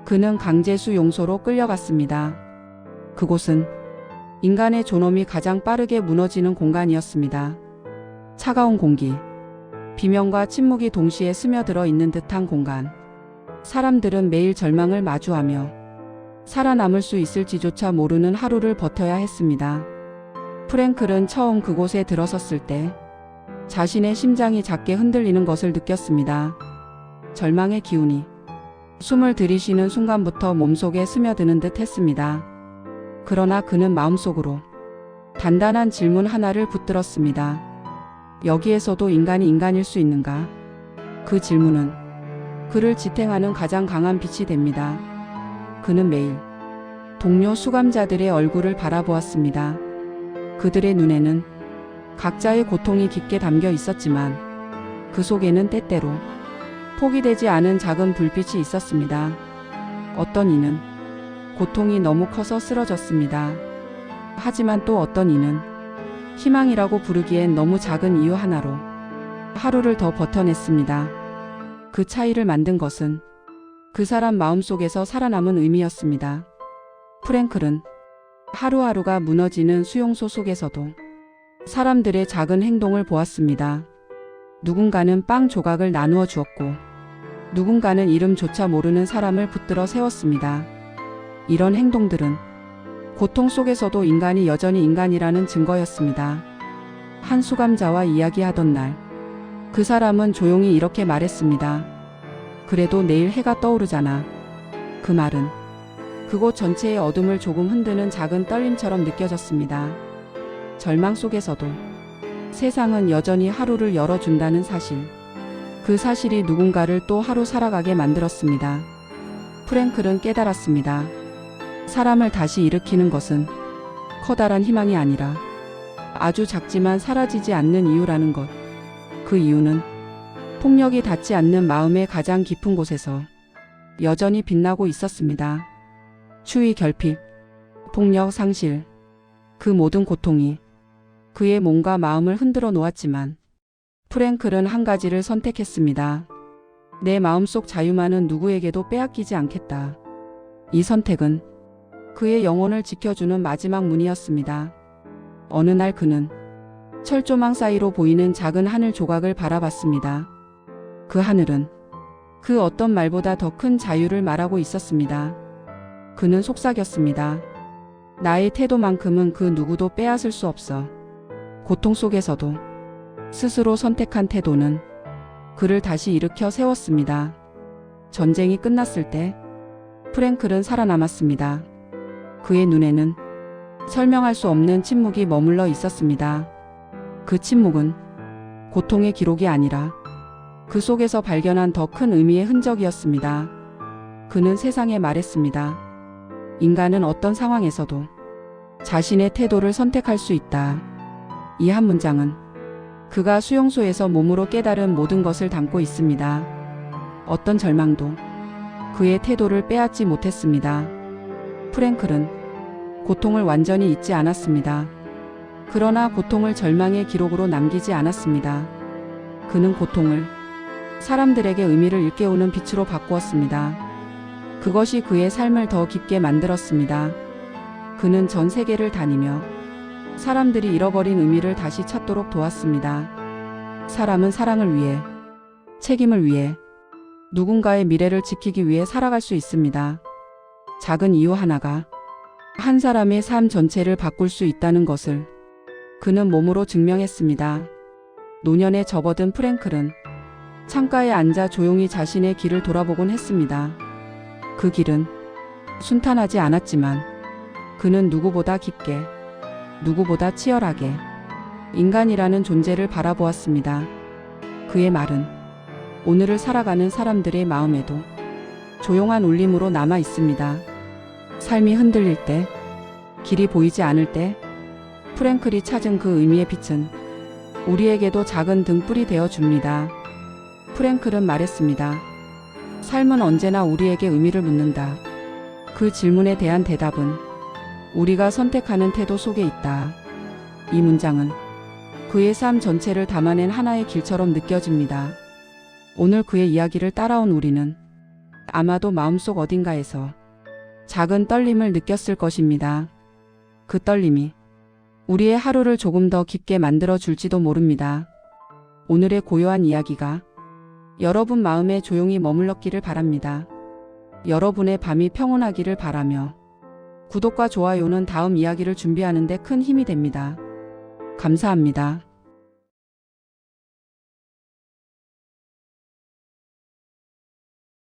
그는 강제수 용소로 끌려갔습니다. 그곳은 인간의 존엄이 가장 빠르게 무너지는 공간이었습니다. 차가운 공기, 비명과 침묵이 동시에 스며들어 있는 듯한 공간. 사람들은 매일 절망을 마주하며 살아남을 수 있을지조차 모르는 하루를 버텨야 했습니다. 프랭클은 처음 그곳에 들어섰을 때 자신의 심장이 작게 흔들리는 것을 느꼈습니다. 절망의 기운이 숨을 들이쉬는 순간부터 몸속에 스며드는 듯 했습니다. 그러나 그는 마음속으로 단단한 질문 하나를 붙들었습니다. 여기에서도 인간이 인간일 수 있는가? 그 질문은 그를 지탱하는 가장 강한 빛이 됩니다. 그는 매일 동료 수감자들의 얼굴을 바라보았습니다. 그들의 눈에는 각자의 고통이 깊게 담겨 있었지만 그 속에는 때때로 포기되지 않은 작은 불빛이 있었습니다. 어떤 이는 고통이 너무 커서 쓰러졌습니다. 하지만 또 어떤 이는 희망이라고 부르기엔 너무 작은 이유 하나로 하루를 더 버텨냈습니다. 그 차이를 만든 것은 그 사람 마음속에서 살아남은 의미였습니다. 프랭클은 하루하루가 무너지는 수용소 속에서도 사람들의 작은 행동을 보았습니다. 누군가는 빵 조각을 나누어 주었고 누군가는 이름조차 모르는 사람을 붙들어 세웠습니다. 이런 행동들은 고통 속에서도 인간이 여전히 인간이라는 증거였습니다. 한 수감자와 이야기하던 날, 그 사람은 조용히 이렇게 말했습니다. 그래도 내일 해가 떠오르잖아. 그 말은 그곳 전체의 어둠을 조금 흔드는 작은 떨림처럼 느껴졌습니다. 절망 속에서도 세상은 여전히 하루를 열어준다는 사실. 그 사실이 누군가를 또 하루 살아가게 만들었습니다. 프랭클은 깨달았습니다. 사람을 다시 일으키는 것은 커다란 희망이 아니라 아주 작지만 사라지지 않는 이유라는 것. 그 이유는 폭력이 닿지 않는 마음의 가장 깊은 곳에서 여전히 빛나고 있었습니다. 추위, 결핍, 폭력, 상실, 그 모든 고통이 그의 몸과 마음을 흔들어 놓았지만 프랭클은 한 가지를 선택했습니다. 내 마음속 자유만은 누구에게도 빼앗기지 않겠다. 이 선택은 그의 영혼을 지켜주는 마지막 문이었습니다. 어느 날 그는 철조망 사이로 보이는 작은 하늘 조각을 바라봤습니다. 그 하늘은 그 어떤 말보다 더 큰 자유를 말하고 있었습니다. 그는 속삭였습니다. 나의 태도만큼은 그 누구도 빼앗을 수 없어. 고통 속에서도 스스로 선택한 태도는 그를 다시 일으켜 세웠습니다. 전쟁이 끝났을 때 프랭클은 살아남았습니다. 그의 눈에는 설명할 수 없는 침묵이 머물러 있었습니다. 그 침묵은 고통의 기록이 아니라 그 속에서 발견한 더 큰 의미의 흔적이었습니다. 그는 세상에 말했습니다. 인간은 어떤 상황에서도 자신의 태도를 선택할 수 있다. 이 한 문장은 그가 수용소에서 몸으로 깨달은 모든 것을 담고 있습니다. 어떤 절망도 그의 태도를 빼앗지 못했습니다. 프랭클은 고통을 완전히 잊지 않았습니다. 그러나 고통을 절망의 기록으로 남기지 않았습니다. 그는 고통을 사람들에게 의미를 일깨우는 빛으로 바꾸었습니다. 그것이 그의 삶을 더 깊게 만들었습니다. 그는 전 세계를 다니며 사람들이 잃어버린 의미를 다시 찾도록 도왔습니다. 사람은 사랑을 위해, 책임을 위해, 누군가의 미래를 지키기 위해 살아갈 수 있습니다. 작은 이유 하나가 한 사람의 삶 전체를 바꿀 수 있다는 것을 그는 몸으로 증명했습니다. 노년에 접어든 프랭클은 창가에 앉아 조용히 자신의 길을 돌아보곤 했습니다. 그 길은 순탄하지 않았지만 그는 누구보다 깊게, 누구보다 치열하게 인간이라는 존재를 바라보았습니다. 그의 말은 오늘을 살아가는 사람들의 마음에도 조용한 울림으로 남아 있습니다. 삶이 흔들릴 때, 길이 보이지 않을 때, 프랭클이 찾은 그 의미의 빛은 우리에게도 작은 등불이 되어 줍니다. 프랭클은 말했습니다. 삶은 언제나 우리에게 의미를 묻는다. 그 질문에 대한 대답은 우리가 선택하는 태도 속에 있다. 이 문장은 그의 삶 전체를 담아낸 하나의 길처럼 느껴집니다. 오늘 그의 이야기를 따라온 우리는 아마도 마음속 어딘가에서 작은 떨림을 느꼈을 것입니다. 그 떨림이 우리의 하루를 조금 더 깊게 만들어 줄지도 모릅니다. 오늘의 고요한 이야기가 여러분 마음에 조용히 머물렀기를 바랍니다. 여러분의 밤이 평온하기를 바라며 구독과 좋아요는 다음 이야기를 준비하는 데 큰 힘이 됩니다. 감사합니다.